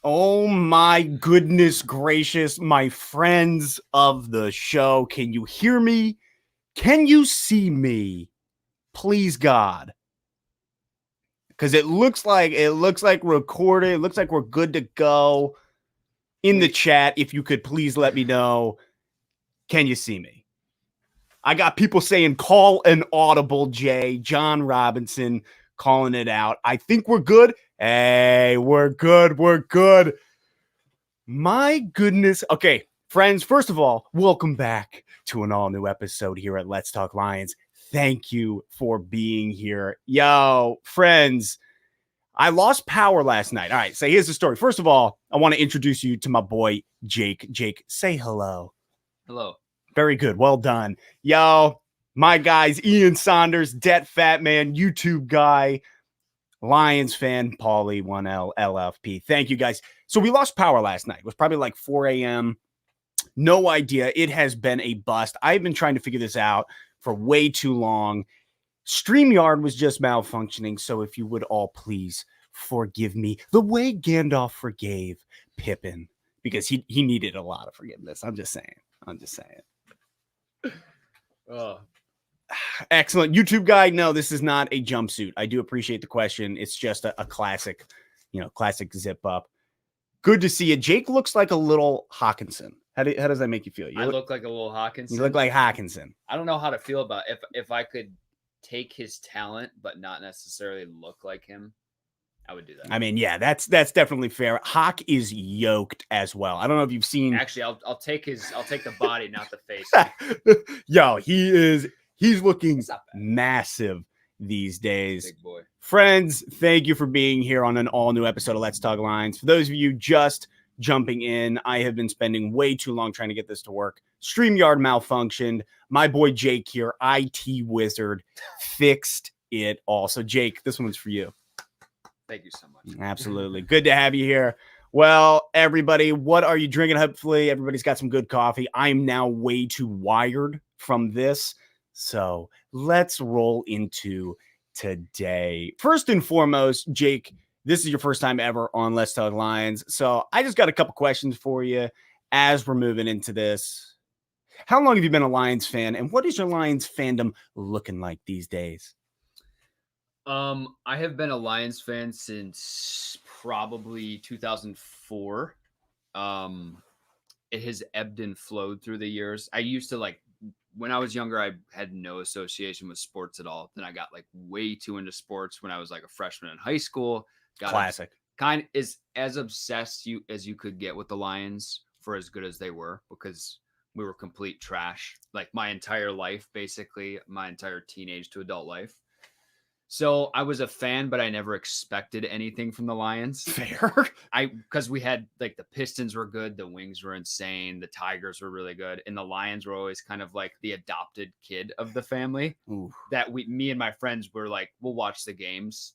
Oh my goodness gracious, my friends of the show. Can you hear me? Can you see me? Please God. Because it looks like recorded. It looks like we're good to go. In the chat, if you could please let me know. Can you see me? I got people saying call an audible, Jay. John Robinson calling it out. I think we're good. Hey, we're good. We're good. My goodness. Okay, friends, first of all, welcome back to an all-new episode here at Let's Talk Lions. Thank you for being here. Yo, friends, I lost power last night. All right, so here's the story. First of all, I want to introduce you to my boy, Jake. Jake, say hello. Hello. Very good. Well done. Yo, my guys, Ian Saunders, Det Fat Man, YouTube guy, Lions fan, Paulie 1L, LFP. Thank you, guys. So we lost power last night. It was probably like 4 a.m. No idea. It has been a bust. I've been trying to figure this out for way too long. StreamYard was just malfunctioning, so if you would all please forgive me the way Gandalf forgave Pippin, because he needed a lot of forgiveness. I'm just saying. Oh. Excellent. YouTube guy, no, this is not a jumpsuit. I do appreciate the question. It's just a classic, classic zip up. Good to see you. Jake looks like a little Hawkinson. How does that make you feel? I look like a little Hawkinson. You look like Hawkinson. I don't know how to feel about if I could take his talent but not necessarily look like him. I would do that. I mean, yeah, that's definitely fair. Hawk is yoked as well. I don't know if you've seen. Actually, I'll take the body, not the face. Yo, he's looking massive these days. Big boy. Friends, thank you for being here on an all-new episode of Let's Talk Lions. For those of you just jumping in, I have been spending way too long trying to get this to work. StreamYard malfunctioned. My boy Jake here, IT wizard, fixed it all. So Jake, this one's for you. Thank you so much. Absolutely. Good to have you here. Well, everybody, what are you drinking? Hopefully everybody's got some good coffee. I'm now way too wired from this. So let's roll into today. First and foremost, Jake, this is your first time ever on Let's Talk Lions. So I just got a couple questions for you as we're moving into this. How long have you been a Lions fan, and what is your Lions fandom looking like these days? I have been a Lions fan since probably 2004. It has ebbed and flowed through the years. I used to when I was younger, I had no association with sports at all. Then I got way too into sports when I was a freshman in high school. Classic. Is as obsessed as you could get with the Lions for as good as they were, because we were complete trash. My entire life, basically my entire teenage to adult life. So I was a fan, but I never expected anything from the Lions. Fair. Because we had the Pistons were good, the Wings were insane, the Tigers were really good, and the Lions were always kind of the adopted kid of the family. Ooh. That me and my friends were we'll watch the games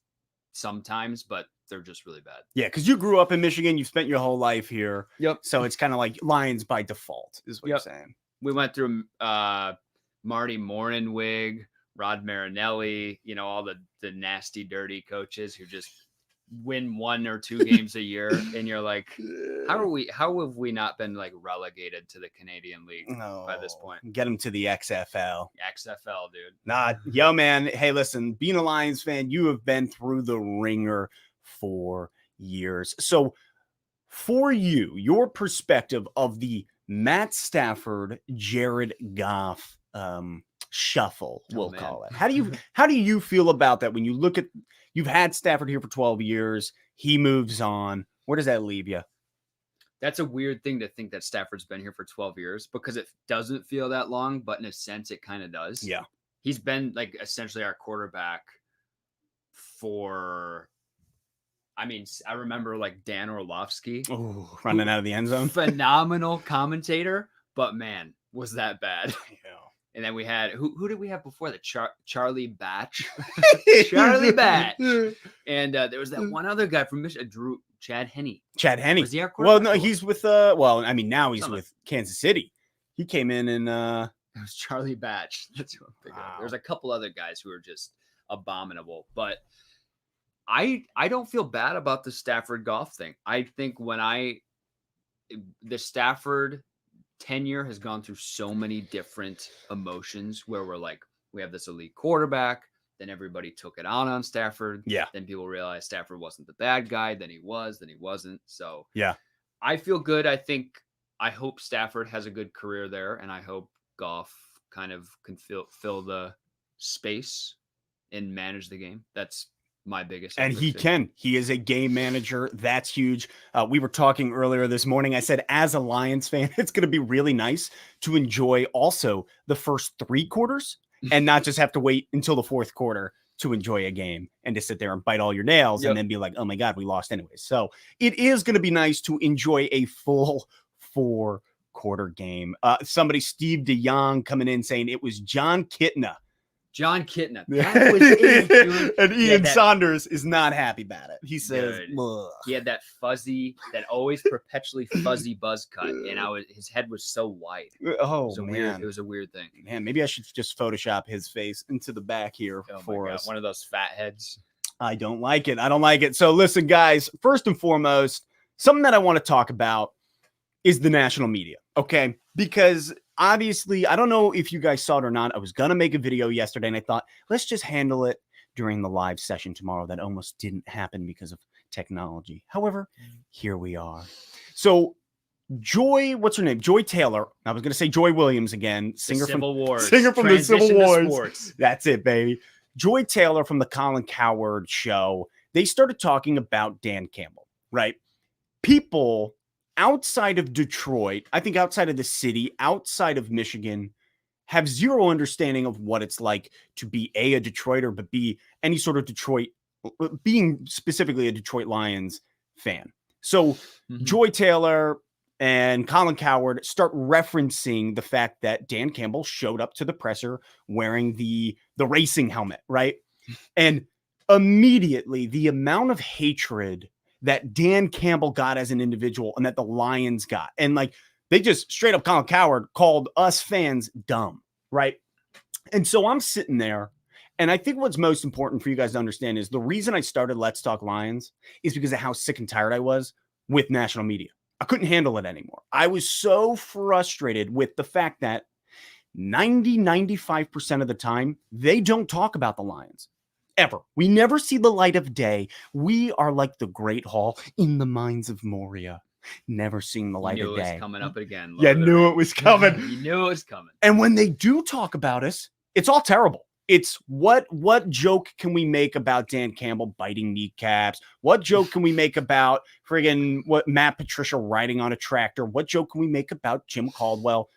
sometimes, but they're just really bad. Yeah, because you grew up in Michigan, you spent your whole life here. Yep. So it's kind of like Lions by default, is what you're saying. We went through Marty Mornhinweg, Rod Marinelli, all the nasty, dirty coaches who just win 1 or 2 games a year, and you're like, how have we not been relegated to the Canadian League by this point? Get them to the XFL. XFL, dude. Nah, yo, man. Hey, listen, being a Lions fan, you have been through the ringer for years. So for you, your perspective of the Matt Stafford, Jared Goff shuffle, we'll call it. How do you feel about that when you look at, you've had Stafford here for 12 years, he moves on. Where does that leave you? That's a weird thing to think that Stafford's been here for 12 years, because it doesn't feel that long, but in a sense it kind of does. Yeah. He's been essentially our quarterback for, I remember Dan Orlovsky. Oh, running out of the end zone. Phenomenal commentator, but man, was that bad. Yeah. And then we had, who did we have before that? Charlie Batch. Charlie Batch. And there was that one other guy from Michigan, Chad Henne. Chad Henne. Was he our quarterback? Well, no, he's with, now he's with Kansas City. He came in and... It was Charlie Batch. That's who I'm thinking of. There's a couple other guys who are just abominable. But I don't feel bad about the Stafford Goff thing. I think the Stafford tenure has gone through so many different emotions where we're like, we have this elite quarterback, then everybody took it on Stafford. Yeah. Then people realized Stafford wasn't the bad guy, then he was, then he wasn't. So Yeah. I feel good. I hope Stafford has a good career there, and I hope Goff kind of can fill the space and manage the game. That's my biggest And he expectation. can. He is a game manager. That's huge. We were talking earlier this morning. I said, as a Lions fan, it's going to be really nice to enjoy also the first 3 quarters and not just have to wait until the 4th quarter to enjoy a game and to sit there and bite all your nails and then be like, oh my God, we lost anyways. So it is going to be nice to enjoy a full 4-quarter game. Somebody, Steve DeYoung, coming in saying it was John Kitna. John Kitna. That was it, dude. And Ian Saunders is not happy about it. He says, he had that always perpetually fuzzy buzz cut, and his head was so wide. Oh, it was a weird thing. Man, maybe I should just Photoshop his face into the back here for us. One of those fat heads. I don't like it. So listen, guys, first and foremost, something that I want to talk about is the national media, okay? Because obviously, I don't know if you guys saw it or not. I was going to make a video yesterday, and I thought, let's just handle it during the live session tomorrow. That almost didn't happen because of technology. However, here we are. So Joy, what's her name? Joy Taylor. I was going to say Joy Williams again. Singer from the Civil Wars. That's it, baby. Joy Taylor from the Colin Cowherd show. They started talking about Dan Campbell, right? People outside of Detroit, I think outside of the city, outside of Michigan, have zero understanding of what it's like to be a Detroiter, but be any sort of being specifically a Detroit Lions fan. So Joy Taylor and Colin Cowherd start referencing the fact that Dan Campbell showed up to the presser wearing the racing helmet, right? And immediately the amount of hatred that Dan Campbell got as an individual and that the Lions got. And like, they just straight up, Colin Cowherd called us fans dumb, right? And so I'm sitting there, and I think what's most important for you guys to understand is the reason I started Let's Talk Lions is because of how sick and tired I was with national media. I couldn't handle it anymore. I was so frustrated with the fact that 95% of the time, they don't talk about the Lions. Ever. We never see the light of day. We are like the Great Hall in the mines of Moria. Never seeing the light of day. It was coming up again. Yeah, knew it was coming. You knew it was coming. And when they do talk about us, it's all terrible. It's what joke can we make about Dan Campbell biting kneecaps? What joke can we make about friggin' what Matt Patricia riding on a tractor? What joke can we make about Jim Caldwell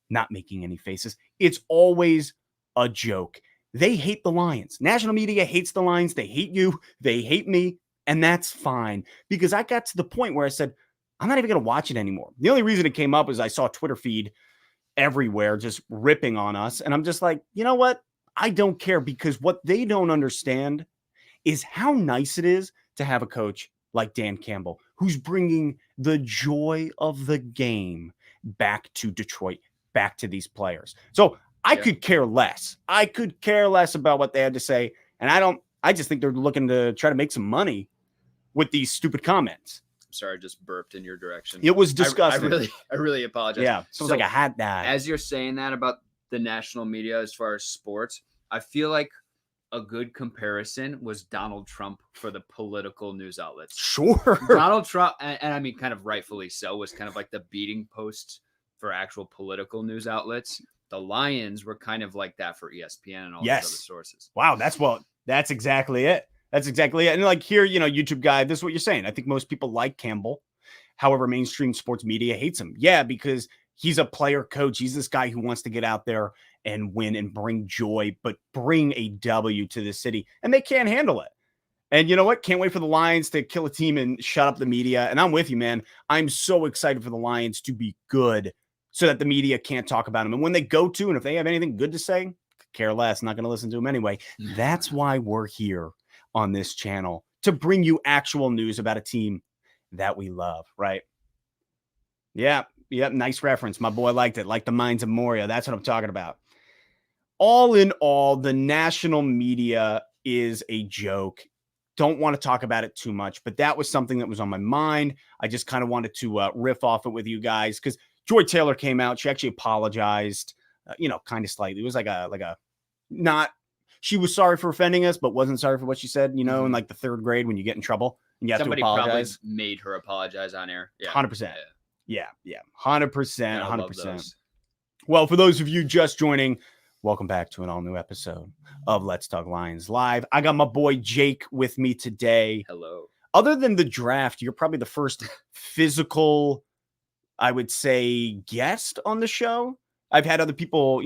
not making any faces? It's always a joke. They hate the Lions. National media hates the Lions. They hate you. They hate me. And that's fine. Because I got to the point where I said, I'm not even going to watch it anymore. The only reason it came up is I saw a Twitter feed everywhere just ripping on us. And I'm just like, you know what? I don't care, because what they don't understand is how nice it is to have a coach like Dan Campbell, who's bringing the joy of the game back to Detroit, back to these players. So I could care less. I could care less about what they had to say. And I just think they're looking to try to make some money with these stupid comments. I'm sorry, I just burped in your direction. It was disgusting. I really apologize. Yeah. So like a hat died. As you're saying that about the national media as far as sports, I feel like a good comparison was Donald Trump for the political news outlets. Sure. Donald Trump, and I mean kind of rightfully so, was kind of like the beating post for actual political news outlets. The Lions were kind of like that for ESPN and all those other sources. Wow, that's exactly it. That's exactly it. And like here, YouTube guy, this is what you're saying. I think most people like Campbell. However, mainstream sports media hates him. Yeah, because he's a player coach. He's this guy who wants to get out there and win and bring joy, but bring a W to the city. And they can't handle it. And you know what? Can't wait for the Lions to kill a team and shut up the media. And I'm with you, man. I'm so excited for the Lions to be good so that the media can't talk about them. And when they go to, and if they have anything good to say, care less, not going to listen to them anyway. That's why we're here on this channel, to bring you actual news about a team that we love, right? Yeah, nice reference. My boy liked it, like the mines of Moria. That's what I'm talking about. All in all, the national media is a joke. don't want to talk about it too much, but that was something that was on my mind. I just kind of wanted to riff off it with you guys because Joy Taylor came out. She actually apologized, kind of slightly. It was like a not. She was sorry for offending us, but wasn't sorry for what she said. In like the third grade when you get in trouble and you have Somebody to apologize. probably made her apologize on air. Yeah, 100%. Yeah, 100%, 100%. Well, for those of you just joining, welcome back to an all new episode of Let's Talk Lions Live. I got my boy Jake with me today. Hello. Other than the draft, you're probably the first physical, I would say, guest on the show. I've had other people,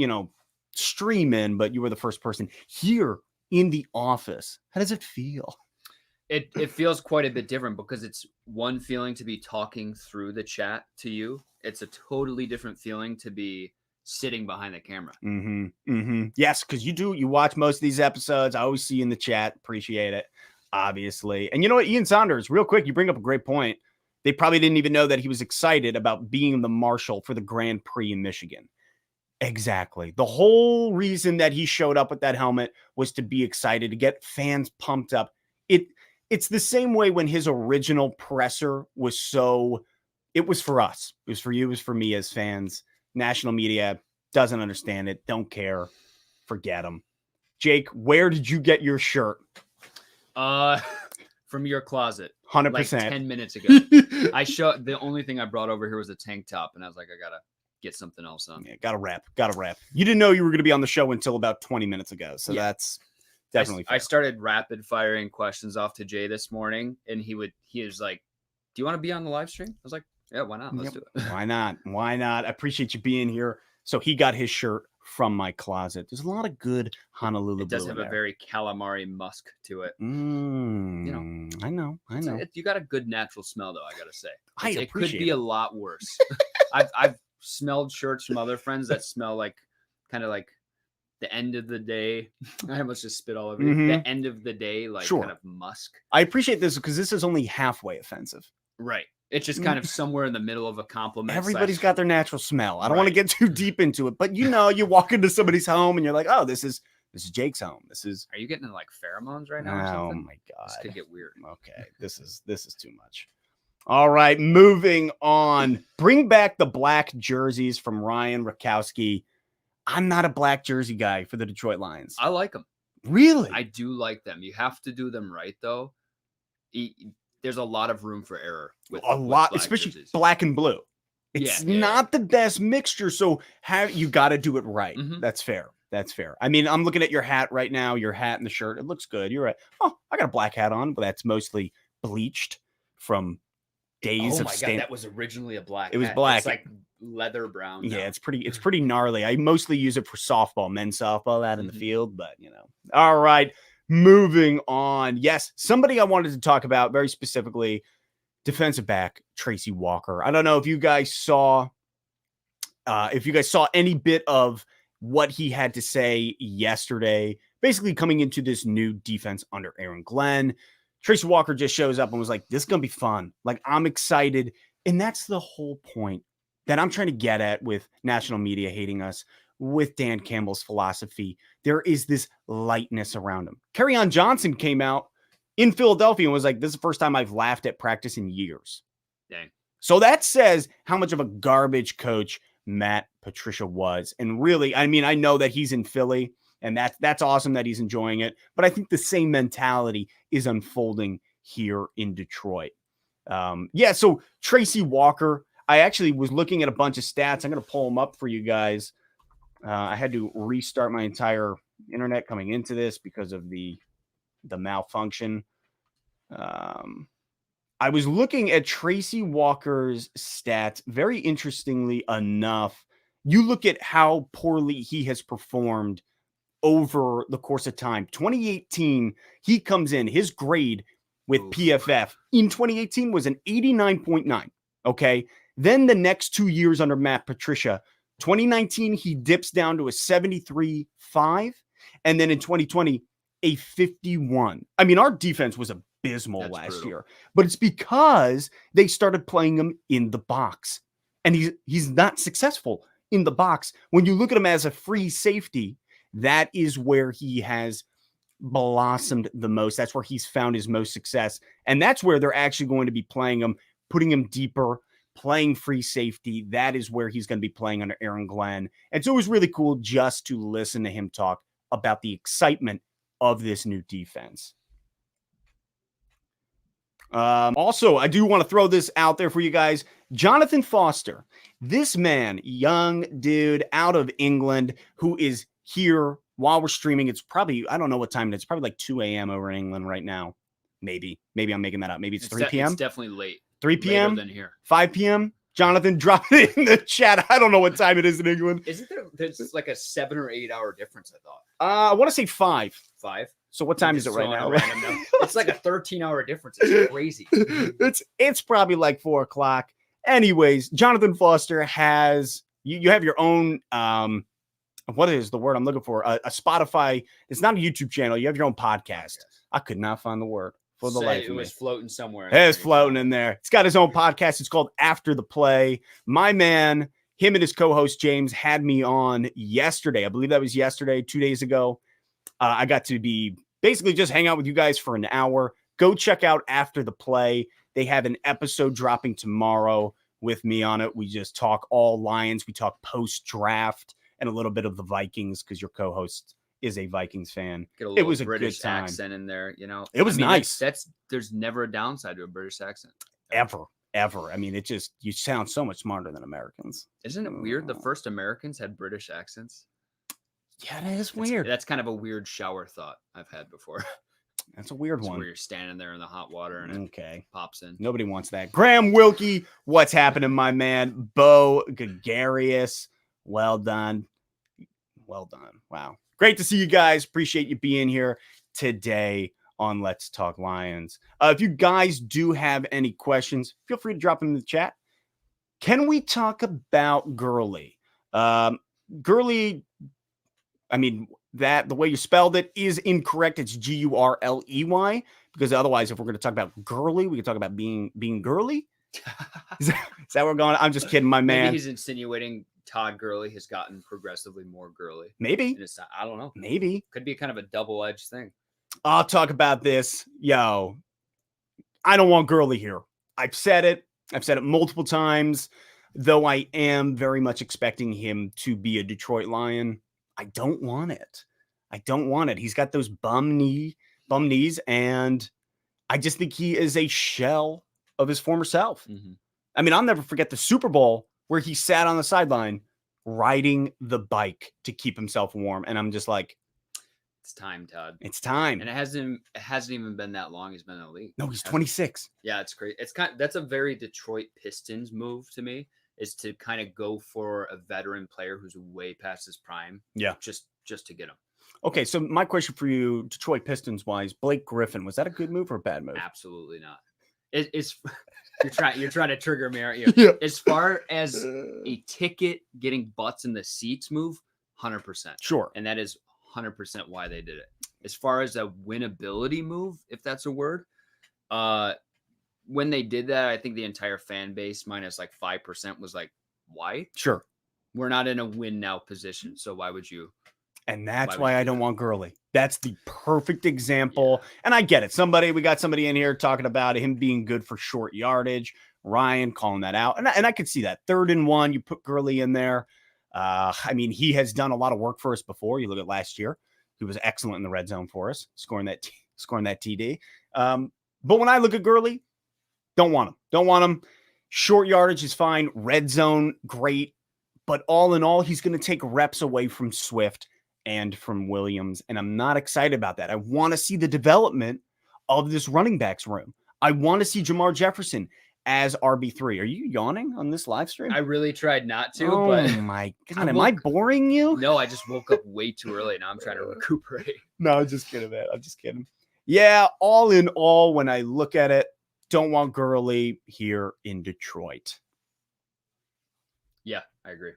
stream in, but you were the first person here in the office. How does it feel? It feels quite a bit different because it's one feeling to be talking through the chat to you. It's a totally different feeling to be sitting behind the camera. Yes, because you watch most of these episodes. I always see you in the chat. Appreciate it, obviously. And you know what, Ian Saunders, real quick, you bring up a great point. They probably didn't even know that he was excited about being the marshal for the Grand Prix in Michigan. Exactly. The whole reason that he showed up with that helmet was to be excited, to get fans pumped up. It's the same way when his original presser was it was for us. It was for you. It was for me as fans. National media doesn't understand it. Don't care. Forget them. Jake, where did you get your shirt? From your closet. 100%. Like 10 minutes ago. The only thing I brought over here was a tank top, and I was like, I gotta get something else on. Yeah, gotta rap. You didn't know you were gonna be on the show until about 20 minutes ago. So that's definitely fair. I started rapid firing questions off to Jay this morning, and he was like, do you want to be on the live stream? I was like, yeah, why not? Let's do it. Why not? I appreciate you being here. So he got his shirt from my closet. There's a lot of good Honolulu. It does have a very calamari musk to it. I know. You got a good natural smell, though, I gotta say. It could be a lot worse. I've smelled shirts from other friends that smell like kind of like the end of the day. I almost just spit all over you. The end of the day, kind of musk. I appreciate this because this is only halfway offensive. Right. It's just kind of somewhere in the middle of a compliment. Everybody's got their natural smell. I don't want to get too deep into it, but you walk into somebody's home and you're like, oh, this is Jake's home. Are you getting like pheromones right now? Or something? Oh my God. This could get weird. Okay. This is too much. All right. Moving on. Bring back the black jerseys from Ryan Rakowski. I'm not a black jersey guy for the Detroit Lions. I like them. Really? I do like them. You have to do them right, though. There's a lot of room for error with especially jerseys. Black and blue. It's not the best mixture, so you got to do it right. That's fair. I mean, I'm looking at your hat right now, your hat and the shirt. It looks good. You're right. Oh, I got a black hat on, but that's mostly bleached from days of God, that was originally a black hat. It was black. It's like leather brown. Yeah, it's pretty gnarly. I mostly use it for softball, men's softball out in the field, but All right. Moving on. Yes, somebody I wanted to talk about very specifically, defensive back Tracy Walker. I don't know if you guys saw any bit of what he had to say yesterday, basically coming into this new defense under Aaron Glenn. Tracy Walker just shows up and was like, this is going to be fun. Like, I'm excited. And that's the whole point that I'm trying to get at with national media hating us, with Dan Campbell's philosophy. There is this lightness around him. Kerryon Johnson came out in Philadelphia and was like, this is the first time I've laughed at practice in years. Dang. So that says how much of a garbage coach Matt Patricia was. And really, I mean, I know that he's in Philly and that's awesome that he's enjoying it. But I think the same mentality is unfolding here in Detroit. So Tracy Walker, I actually was looking at a bunch of stats. I'm going to pull them up for you guys. I had to restart my entire internet coming into this because of the malfunction. I was looking at Tracy Walker's stats. Very interestingly enough, you look at how poorly he has performed over the course of time. 2018, he comes in, his grade with PFF in 2018 was an 89.9. Okay. Then the next 2 years under Matt Patricia, 2019, he dips down to a 73.5. And then in 2020, a 51. I mean, our defense was abysmal last year, but it's because they started playing him in the box. And he's not successful in the box. When you look at him as a free safety, that is where he has blossomed the most. That's where he's found his most success. And that's where they're actually going to be playing him, putting him deeper, playing free safety. That is where he's going to be playing under Aaron Glenn. And so it was really cool just to listen to him talk about the excitement of this new defense. Also, I do want to throw this out there for you guys. Jonathan Foster, this man, young dude out of England who is here while we're streaming. It's probably, I don't know what time it is. It's probably like 2 a.m. over in England right now. Maybe I'm making that up. Maybe it's 3 p.m. It's definitely late. 3 p.m. than here. 5 p.m. Jonathan, drop it in the chat. I don't know what time it is in England. Isn't there's like a 7 or 8 hour difference, I thought. I want to say 5. 5? So what time is it right now? It's like a 13-hour difference. It's crazy. It's probably like 4 o'clock. Anyways, Jonathan Foster has you have your own what is the word I'm looking for? A Spotify. It's not a YouTube channel. You have your own podcast. I could not find the word for the life of me. It was floating somewhere. It's floating in there. It's got his own podcast. It's called After the Play. My man, him and his co-host James had me on yesterday. I believe that was yesterday, 2 days ago. I got to be basically just hang out with you guys for an hour. Go check out After the Play. They have an episode dropping tomorrow with me on it. We just talk all Lions. We talk post-draft and a little bit of the Vikings because your co-host is a Vikings fan. It was a British good time. Accent in there, you know. It was nice. There's never a downside to a British accent. Ever. I mean, you sound so much smarter than Americans. Isn't it weird? The first Americans had British accents. Yeah, that is weird. That's kind of a weird shower thought I've had before. That's a weird one. Where you're standing there in the hot water and it pops in. Nobody wants that. Graham Wilkie, what's happening, my man? Bo Gregarious, well done. Wow. Great to see you guys. Appreciate you being here today on Let's Talk Lions. If you guys do have any questions, feel free to drop them in the chat. Can we talk about Gurley? Gurley, I mean, that the way you spelled it is incorrect. It's Gurley, because otherwise, if we're going to talk about Gurley, we can talk about being Gurley. Is that where we're going? I'm just kidding, my man. Maybe he's insinuating Todd Gurley has gotten progressively more girly. Maybe. I don't know. Maybe. Could be kind of a double-edged thing. I'll talk about this. Yo, I don't want Gurley here. I've said it multiple times, though I am very much expecting him to be a Detroit Lion. I don't want it. He's got those bum knees, and I just think he is a shell of his former self. Mm-hmm. I mean, I'll never forget the Super Bowl where he sat on the sideline riding the bike to keep himself warm. And I'm just like, it's time, Todd. It's time. And it hasn't even been that long he's been in the league. No, he's 26. Yeah, it's great. That's a very Detroit Pistons move to me, is to kind of go for a veteran player who's way past his prime. Yeah. Just to get him. Okay, so my question for you, Detroit Pistons wise, Blake Griffin, was that a good move or a bad move? Absolutely not. It's you're trying to trigger me, aren't you? Yeah. As far as a ticket getting butts in the seats move, 100%. Sure. And that is 100% why they did it. As far as a winnability move, if that's a word, when they did that, I think the entire fan base minus like 5% was like, why? Sure. We're not in a win now position, so why would you? And that's why I don't want Gurley. That's the perfect example. Yeah. And I get it. We got somebody in here talking about him being good for short yardage. Ryan calling that out. And I could see that. 3rd and 1, you put Gurley in there. I mean, he has done a lot of work for us before. You look at last year. He was excellent in the red zone for us, scoring that TD. But when I look at Gurley, don't want him. Short yardage is fine. Red zone, great. But all in all, he's going to take reps away from Swift and from Williams. And I'm not excited about that. I want to see the development of this running backs room. I want to see Jamar Jefferson as RB3. Are you yawning on this live stream? I really tried not to, but my God, am I boring you? No, I just woke up way too early. Now I'm trying to recuperate. No, I'm just kidding, man. I'm just kidding. Yeah, all in all, when I look at it, don't want Gurley here in Detroit. Yeah, I agree.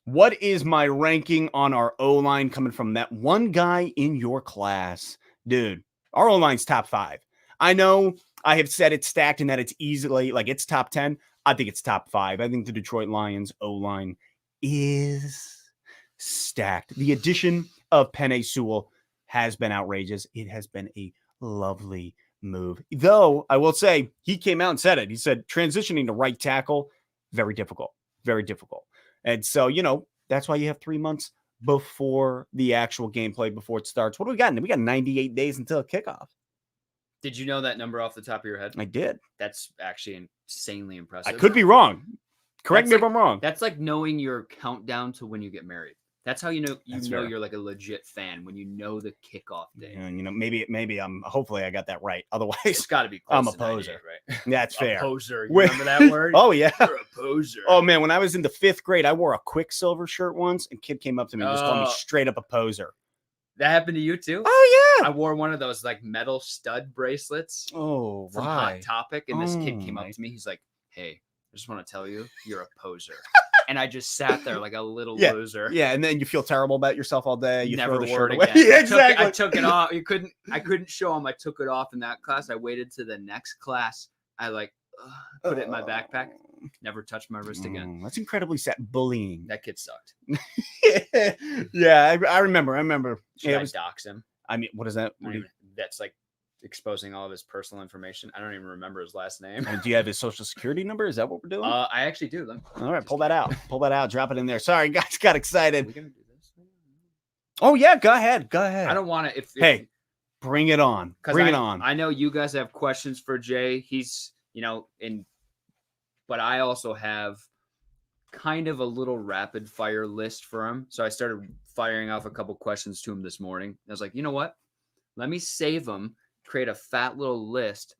What is my ranking on our O-line coming from that one guy in your class? Dude, our O-line's top 5. I know I have said it's stacked and that it's easily, like it's top 10. I think it's top 5. I think the Detroit Lions O-line is stacked. The addition of Penei Sewell has been outrageous. It has been a lovely move. Though I will say he came out and said it. He said transitioning to right tackle, very difficult, very difficult. And so, that's why you have 3 months before the actual gameplay, before it starts. What do we got? We got 98 days until kickoff. Did you know that number off the top of your head? I did. That's actually insanely impressive. I could be wrong. Correct me if I'm wrong. That's like knowing your countdown to when you get married. That's how you know you're like a legit fan, when you know the kickoff day. And maybe hopefully I got that right. Otherwise, it's got to be close. I'm a poser, right? That's fair. A poser. You remember that word? Oh yeah, you're a poser. Oh man, when I was in the 5th grade, I wore a Quicksilver shirt once, and kid came up to me and just called me straight up a poser. That happened to you too? Oh yeah. I wore one of those like metal stud bracelets. Oh, from Hot Topic, and this kid came up to me. He's like, "Hey, I just want to tell you, you're a poser." And I just sat there like a little loser. Yeah, and then you feel terrible about yourself all day. You never throw the wore shirt it away. again. Yeah, exactly. I took it off. I couldn't show him. I took it off in that class. I waited to the next class. I put it in my backpack. Never touched my wrist again. That's incredibly sad. Bullying. That kid sucked. Yeah, I remember. Should I dox him? I mean, what is that? That's like exposing all of his personal information. I don't even remember his last name. Do you have his social security number? Is that what we're doing? I actually do. All right, pull that out. Drop it in there. Sorry, guys, got excited. Are we gonna do this? Oh yeah, go ahead. I don't want to. Hey, bring it on. Bring it on. I know you guys have questions for Jay. He's but I also have kind of a little rapid fire list for him. So I started firing off a couple questions to him this morning. I was like, you know what? Let me save them, create a fat little list,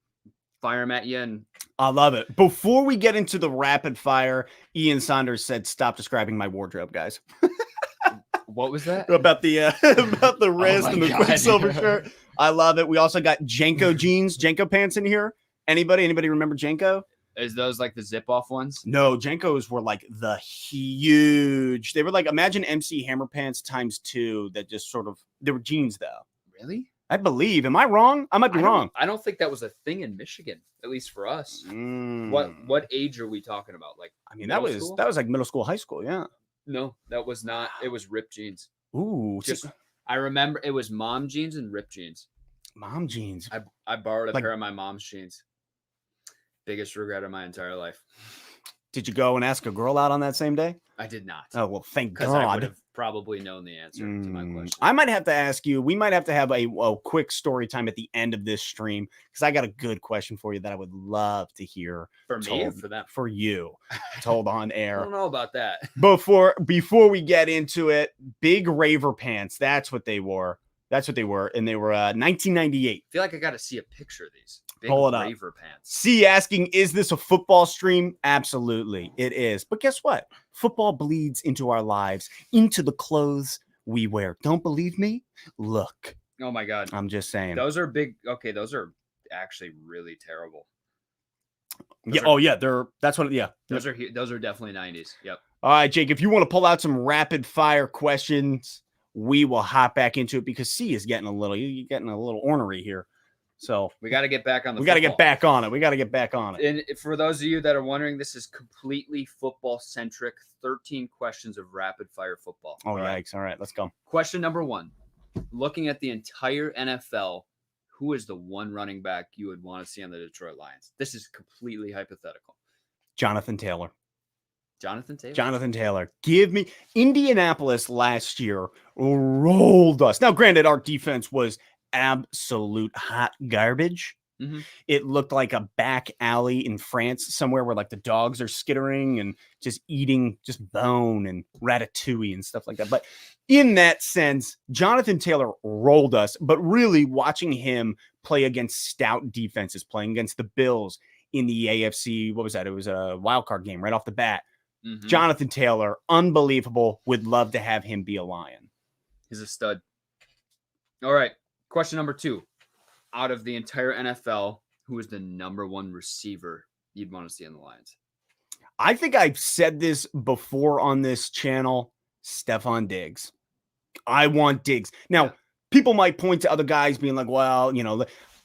fire them at you. And I love it. Before we get into the rapid fire, Ian Saunders said, "Stop describing my wardrobe, guys." What was that? About the wrist and the Quicksilver shirt. I love it. We also got Jenko pants in here. Anybody remember Jenko? Is those like the zip off ones? No, Jenkos were like the huge. They were like, imagine MC Hammer pants times 2. That just sort of, they were jeans though. Really? I believe. Am I wrong? I might be wrong. I don't think that was a thing in Michigan, at least for us. What age are we talking about? Like, I mean, that was like middle school, high school. Yeah. No, that was not. It was ripped jeans. Ooh. I remember it was mom jeans and ripped jeans. Mom jeans. I borrowed a pair of my mom's jeans. Biggest regret of my entire life. Did you go and ask a girl out on that same day? I did not. Oh, well, thank God. Because I would have probably known the answer to my question. I might have to ask you. We might have to have a quick story time at the end of this stream, because I got a good question for you that I would love to hear. For me or for them? For you. Told on air. I don't know about that. Before we get into it, big raver pants. That's what they wore. And they were 1998. I feel like I got to see a picture of these. Big Pull it up. raver pants. See, asking, is this a football stream? Absolutely, it is. But guess what? Football bleeds into our lives, into the clothes we wear. Don't believe me? Look. Oh my God. I'm just saying. Those are big. Okay, those are actually really terrible. That's what. Yeah. Those are definitely 90s. Yep. All right, Jake, if you want to pull out some rapid fire questions, we will hop back into it, because C is getting you're getting a little ornery here. So we got to get back on We got to get back on it. And for those of you that are wondering, this is completely football-centric. 13 questions of rapid-fire football. Oh, yikes. All right, let's go. Question number 1. Looking at the entire NFL, who is the one running back you would want to see on the Detroit Lions? This is completely hypothetical. Jonathan Taylor. Jonathan Taylor. Give me Indianapolis last year rolled us. Now, granted, our defense was absolute hot garbage. Mm-hmm. It looked like a back alley in France somewhere, where like the dogs are skittering and just eating just bone and ratatouille and stuff like that. But in that sense, Jonathan Taylor rolled us. But really, watching him play against stout defenses, playing against the Bills in the AFC, what was that? It was a wild card game right off the bat. Mm-hmm. Jonathan Taylor, unbelievable. Would love to have him be a Lion. He's a stud. All right. Question number 2. Out of the entire NFL, who is the number 1 receiver you'd want to see on the Lions? I think I've said this before on this channel. Stephon Diggs. I want Diggs. Now, people might point to other guys being like, well,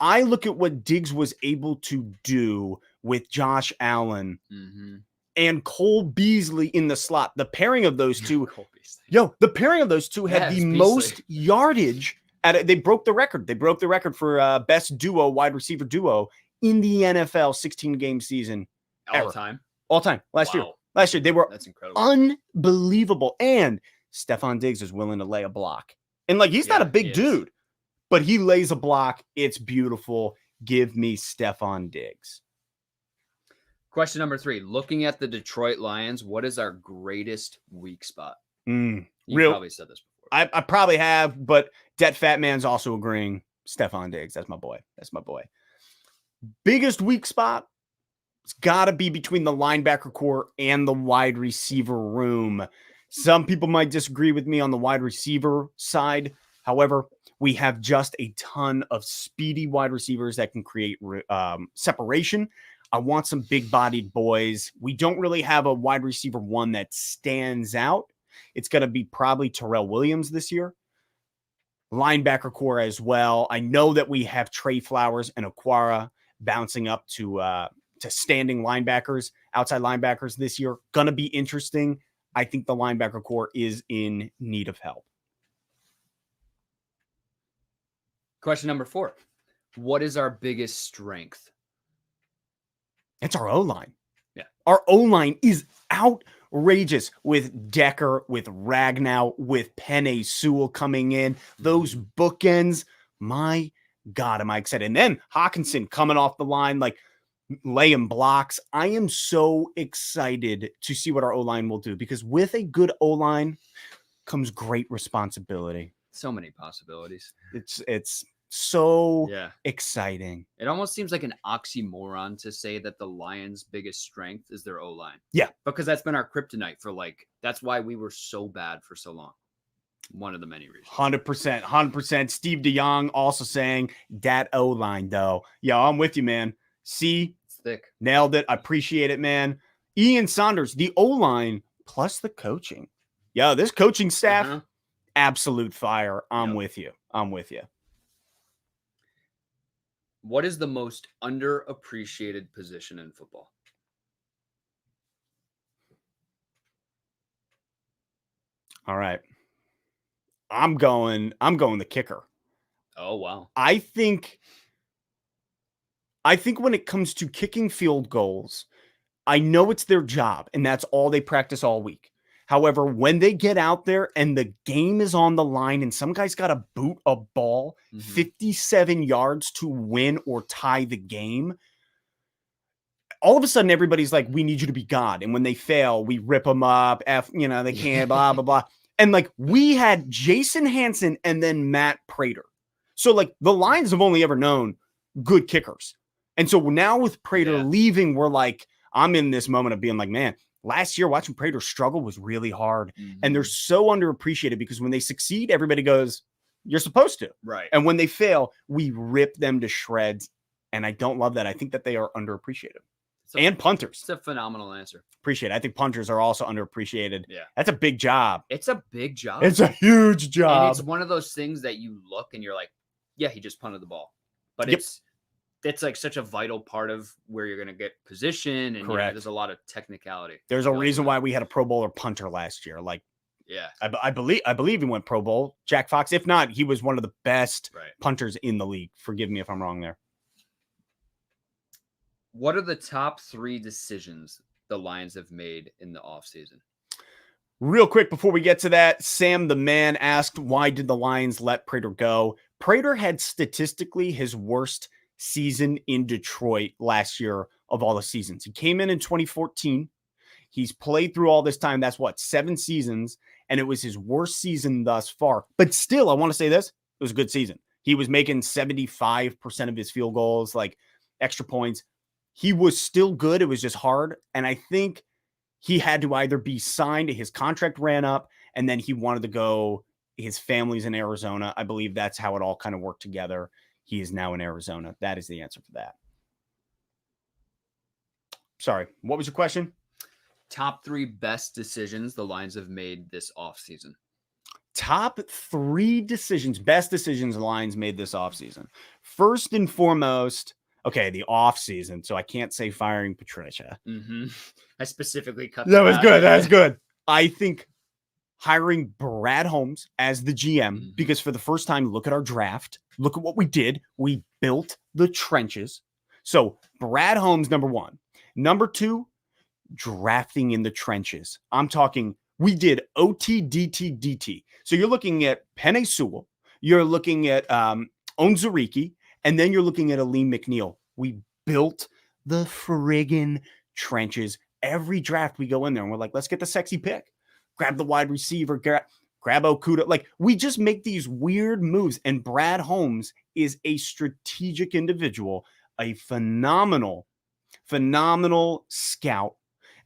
I look at what Diggs was able to do with Josh Allen. Mm-hmm. And Cole Beasley in the slot. The pairing of those two, had the most yardage They broke the record. They broke the record for best duo, wide receiver duo in the NFL 16-game season. All time. Last year. Wow. Last year. They were That's incredible. Unbelievable. And Stephon Diggs is willing to lay a block. And like, he's not a big dude, but he lays a block. It's beautiful. Give me Stephon Diggs. Question number 3. Looking at the Detroit Lions, what is our greatest weak spot? You probably said this before. I probably have, but Det Fat Man's also agreeing. Stephon Diggs. That's my boy. Biggest weak spot? It's got to be between the linebacker core and the wide receiver room. Some people might disagree with me on the wide receiver side. However, we have just a ton of speedy wide receivers that can create separation. I want some big-bodied boys. We don't really have a wide receiver one that stands out. It's going to be probably Terrell Williams this year. Linebacker core as well. I know that we have Trey Flowers and Okwara bouncing up to standing linebackers, outside linebackers this year. Going to be interesting. I think the linebacker core is in need of help. Question number 4. What is our biggest strength? It's our O-line. Yeah. Our O-line is outrageous with Decker, with Ragnow, with Penei Sewell coming in. Those bookends, my God, am I excited. And then Hawkinson coming off the line, like laying blocks. I am so excited to see what our O-line will do, because with a good O-line comes great responsibility. So many possibilities. It's so exciting. It almost seems like an oxymoron to say that the Lions' biggest strength is their O-line. Yeah. Because that's been our kryptonite for that's why we were so bad for so long. One of the many reasons. 100%. Steve DeYoung also saying that O-line though. Yeah, I'm with you, man. See, it's thick. Nailed it. I appreciate it, man. Ian Saunders, the O-line plus the coaching. Yeah, this coaching staff, absolute fire. I'm with you. What is the most underappreciated position in football? All right. I'm going the kicker. Oh, wow. I think when it comes to kicking field goals, I know it's their job and that's all they practice all week. However, when they get out there and the game is on the line and some guy's got to boot a ball 57 yards to win or tie the game, all of a sudden everybody's like, we need you to be God. And when they fail, we rip them up. They can't, blah, blah, blah. And like we had Jason Hansen and then Matt Prater. So like the Lions have only ever known good kickers. And so now with Prater leaving, we're like, I'm in this moment of being like, man, last year watching Prater struggle was really hard. And they're so underappreciated because when they succeed, everybody goes, you're supposed to. Right. And when they fail, we rip them to shreds. And I don't love that. I think that they are underappreciated. And punters. It's a phenomenal answer. Appreciate it. I think punters are also underappreciated. Yeah. That's a big job. It's a big job. It's a huge job. And it's one of those things that you look and you're like, yeah, he just punted the ball. But it's like such a vital part of where you're going to get position. And there's a lot of technicality. There's a reason why we had a Pro Bowler punter last year. Like, I believe he went Pro Bowl. Jack Fox. If not, he was one of the best punters in the league. Forgive me if I'm wrong there. What are the top 3 decisions the Lions have made in the offseason? Real quick before we get to that, Sam the Man asked, why did the Lions let Prater go? Prater had statistically his worst season in Detroit last year of all the seasons. He came in 2014. He's played through all this time. That's 7 seasons. And it was his worst season thus far. But still, I want to say this. It was a good season. He was making 75% of his field goals, like extra points. He was still good. It was just hard. And I think he had to either be signed, his contract ran up, and then he wanted to go, his family's in Arizona. I believe that's how it all kind of worked together. He is now in Arizona. That is the answer for that. Sorry, what was your question? Top 3 best decisions the Lions have made this offseason. Top 3 decisions, best decisions the Lions made this offseason. First and foremost, okay, the offseason, so I can't say firing Patricia. I specifically cut that was good. That's good. I think hiring Brad Holmes as the GM, because for the first time, look at our draft. Look at what we did. We built the trenches. So Brad Holmes, number one. Number two, drafting in the trenches. I'm talking, we did OT, DT, DT. So you're looking at Penei Sewell. You're looking at Onzariki. And then you're looking at Aleem McNeil. We built the friggin' trenches. Every draft we go in there and we're like, let's get the sexy pick. Grab the wide receiver, grab Okuda. Like, we just make these weird moves. And Brad Holmes is a strategic individual, a phenomenal scout.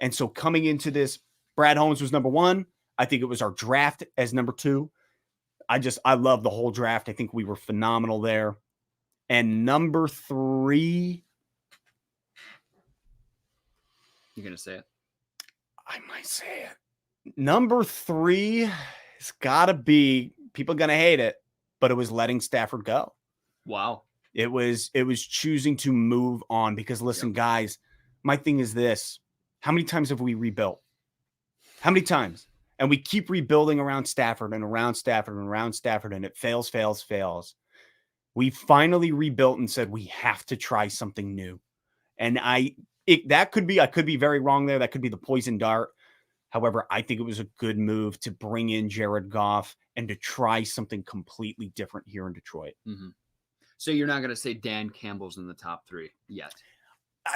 And so coming into this, Brad Holmes was number one. I think it was our draft as number two. I love the whole draft. I think we were phenomenal there. And number three. You're going to say it? I might say it. Number three has got to be, people are going to hate it, but it was letting Stafford go. Wow. It was choosing to move on because, listen, guys, my thing is this. How many times have we rebuilt? How many times? And we keep rebuilding around Stafford and around Stafford and around Stafford, and it fails. We finally rebuilt and said, we have to try something new. And I could be very wrong there. That could be the poison dart. However, I think it was a good move to bring in Jared Goff and to try something completely different here in Detroit. Mm-hmm. So you're not going to say Dan Campbell's in the top three yet?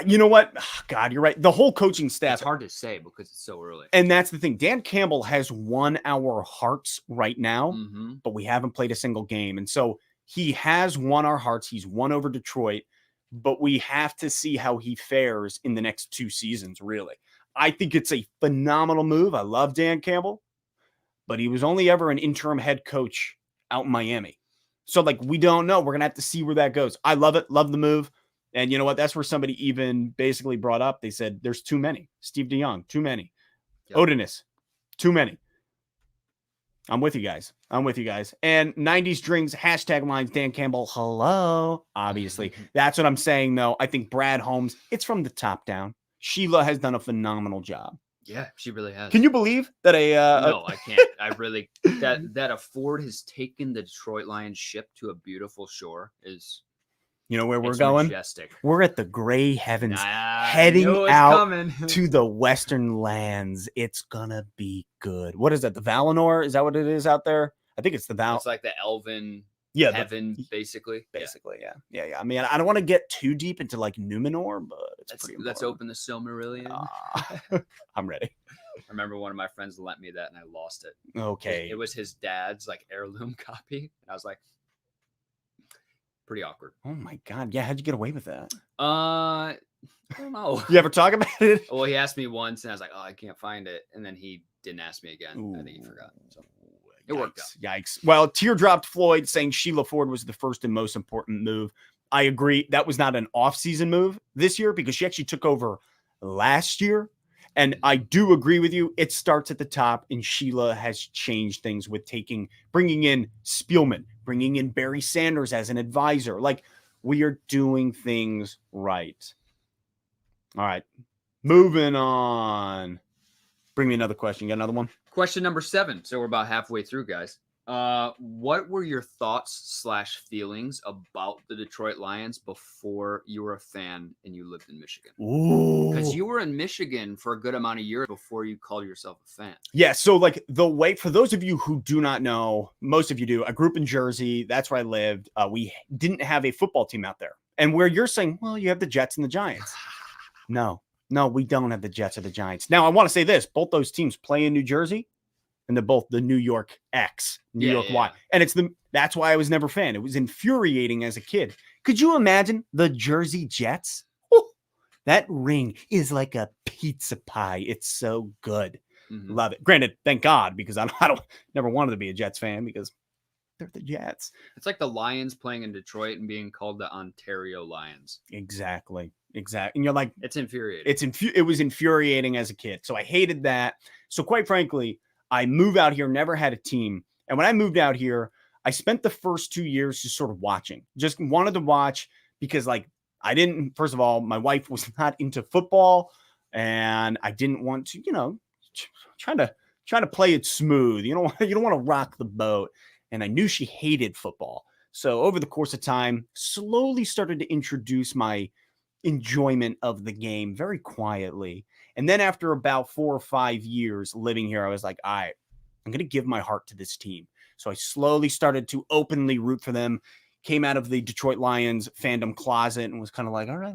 You know what? God, you're right. The whole coaching staff. It's hard to say because it's so early. And that's the thing. Dan Campbell has won our hearts right now, but we haven't played a single game. And so he has won our hearts. He's won over Detroit, but we have to see how he fares in the next 2 seasons, really. I think it's a phenomenal move. I love Dan Campbell, but he was only ever an interim head coach out in Miami. So, like, we don't know. We're going to have to see where that goes. I love it. Love the move. And you know what? That's where somebody even basically brought up. They said, there's too many. Steve DeYoung, too many. Yep. Odinus, too many. I'm with you guys. And 90s drinks, hashtag lines, Dan Campbell, hello. Obviously. That's what I'm saying, though. I think Brad Holmes, it's from the top down. Sheila has done a phenomenal job. Yeah, she really has. Can you believe that No, I can't. I really that a Ford has taken the Detroit Lions ship to a beautiful shore is, you know where we're going? Majestic. We're at the gray heavens, heading out coming. to the western lands. It's gonna be good. What is that? The Valinor? Is that what it is out there? I think it's the Val. It's like the elven heaven, basically. Basically, yeah. I mean, I don't want to get too deep into like Numenor, but let's open the Silmarillion. I'm ready. I remember one of my friends lent me that and I lost it. Okay. It was his dad's like heirloom copy. And I was like, pretty awkward. Oh my God. Yeah. How'd you get away with that? I don't know. You ever talk about it? Well, he asked me once and I was like, oh, I can't find it. And then he didn't ask me again. Ooh. I think he forgot. So it worked out. Yikes. Well, teardropped Floyd saying Sheila Ford was the first and most important move. I agree. That was not an off-season move this year because she actually took over last year. And I do agree with you. It starts at the top, and Sheila has changed things with bringing in Spielman, bringing in Barry Sanders as an advisor. Like, we are doing things right. All right. Moving on. Bring me another question. You got another one? Question number 7. So we're about halfway through, guys. What were your thoughts / feelings about the Detroit Lions before you were a fan and you lived in Michigan? Ooh. Because you were in Michigan for a good amount of years before you called yourself a fan. Yeah. So like for those of you who do not know, most of you do, I grew up in Jersey. That's where I lived. We didn't have a football team out there. And where you're saying, well, you have the Jets and the Giants. No, we don't have the Jets or the Giants. Now, I want to say this. Both those teams play in New Jersey. And they're both the New York X, New York Y. And that's why I was never a fan. It was infuriating as a kid. Could you imagine the Jersey Jets? Oh, that ring is like a pizza pie. It's so good. Mm-hmm. Love it. Granted, thank God, because I don't never wanted to be a Jets fan because they're the Jets. It's like the Lions playing in Detroit and being called the Ontario Lions. Exactly. And you're like, it's infuriating. It was infuriating as a kid. So I hated that. So quite frankly, I moved out here, never had a team. And when I moved out here, I spent the first 2 years just sort of watching, just wanted to watch because first of all, my wife was not into football and I didn't want to, trying try to play it smooth. You don't want to rock the boat. And I knew she hated football. So over the course of time, slowly started to introduce my enjoyment of the game very quietly. And then after about 4 or 5 years living here, I was like, all right, I'm going to give my heart to this team. So I slowly started to openly root for them, came out of the Detroit Lions fandom closet and was kind of like, all right,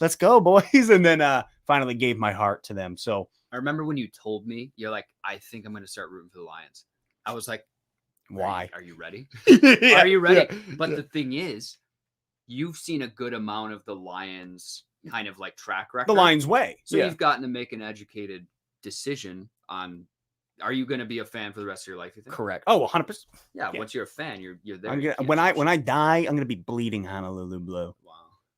let's go, boys. And then finally gave my heart to them. So I remember when you told me, you're like, I think I'm going to start rooting for the Lions. I was like, why? Are you ready? Yeah, Are you ready? yeah, But yeah. the thing is, you've seen a good amount of the Lions kind of like track record. The Lions way. So yeah. you've gotten to make an educated decision on, are you going to be a fan for the rest of your life, you think? Correct. Oh, 100%. Yeah, Yeah. once you're a fan, you're there. I'm You gonna, can't when I change when it. I die, I'm gonna be bleeding Honolulu blue. Wow.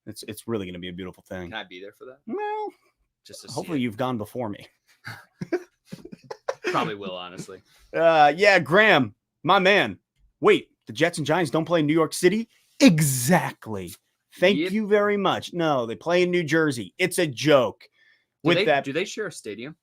It's really gonna be a beautiful thing. Can I be there for that? Well, Just to hopefully see it? you've gone before me. Probably will, honestly. Yeah, Graham, my man. Wait, the Jets and Giants don't play in New York City? Exactly. Thank Yep. you very much. No, they play in New Jersey. It's a joke. Do With that, do they share a stadium?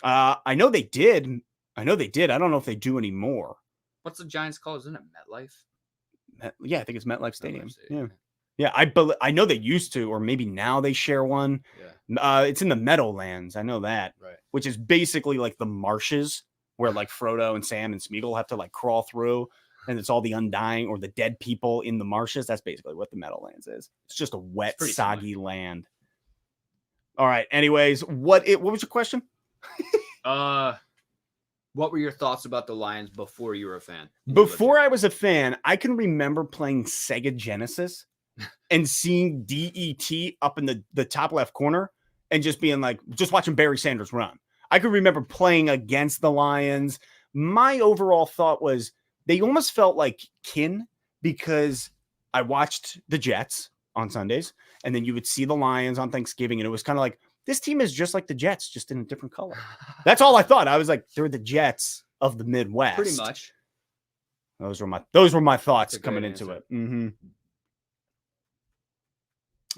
I know they did. I don't know if they do anymore. What's the Giants called? Isn't it MetLife? Yeah, I think it's MetLife Stadium. MetLife Stadium. Yeah. I know they used to, or maybe now they share one. Yeah. It's in the Meadowlands. I know that. Right. Which is basically like the marshes where like Frodo and Sam and Smeagol have to like crawl through, and it's all the undying or the dead people in the marshes. That's basically what the Meadowlands is. It's just a wet, pretty soggy land. All right. Anyways, what was your question? What were your thoughts about the Lions before you were a fan? Before I was a fan, I can remember playing Sega Genesis and seeing DET up in the top left corner and just being like, just watching Barry Sanders run. I could remember playing against the Lions. My overall thought was they almost felt like kin because I watched the Jets on Sundays and then you would see the Lions on Thanksgiving. And it was kind of like, this team is just like the Jets, just in a different color. That's all I thought. I was like, they're the Jets of the Midwest. Pretty much. Those were my thoughts coming into it. Mm-hmm.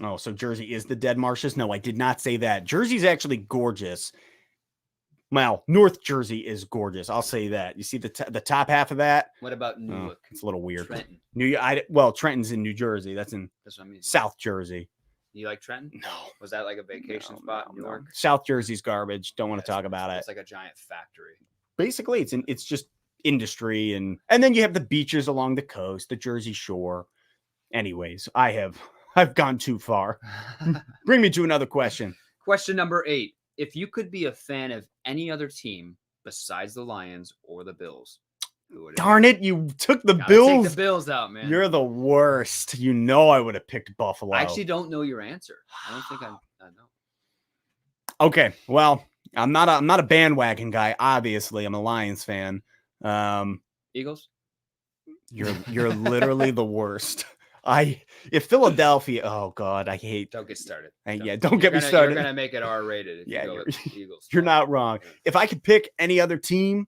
Oh, so Jersey is the dead marshes? No, I did not say that. Jersey's actually gorgeous. Well, North Jersey is gorgeous. I'll say that. You see the top half of that? What about Newark? Oh, it's a little weird. Trenton. Trenton's in New Jersey. That's what I mean. South Jersey. You like Trenton? No. Was that like a vacation spot in Newark? South Jersey's garbage. Don't want to talk about it. It's like a giant factory. Basically, it's just industry and then you have the beaches along the coast, the Jersey Shore. Anyways, I've gone too far. Bring me to another question. Question number 8. If you could be a fan of any other team besides the Lions or the Bills, who would it Darn it, you took the Gotta Bills. Take the Bills out, man. You're the worst. You know I would have picked Buffalo. I actually don't know your answer. I don't think I know. Okay, well, I'm not a bandwagon guy. Obviously, I'm a Lions fan. Eagles? You're literally the worst. If Philadelphia, oh God, I hate. Don't get started. Don't get me started. You're gonna make it R-rated. If you go with Eagles. You're not wrong. If I could pick any other team,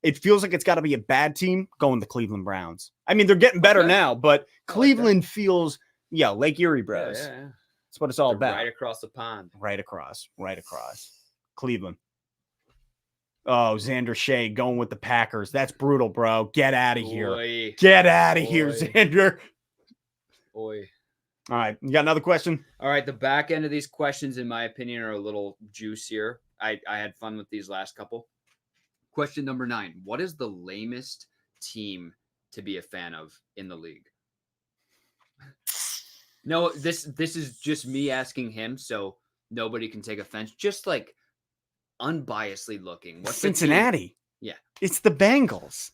it feels like it's got to be a bad team. Going the Cleveland Browns. I mean, they're getting better now, but Cleveland feels Lake Erie Bros. Yeah. That's what it's all about. Right across the pond. Right across. Cleveland. Oh, Xander Shea going with the Packers. That's brutal, bro. Get out of here. Oy. Get out of here, Xander. Boy. All right. You got another question? All right. The back end of these questions, in my opinion, are a little juicier. I had fun with these last couple. Question number 9. What is the lamest team to be a fan of in the league? No, this is just me asking him, so nobody can take offense. Just like unbiasedly looking. What's Cincinnati. Yeah. It's the Bengals.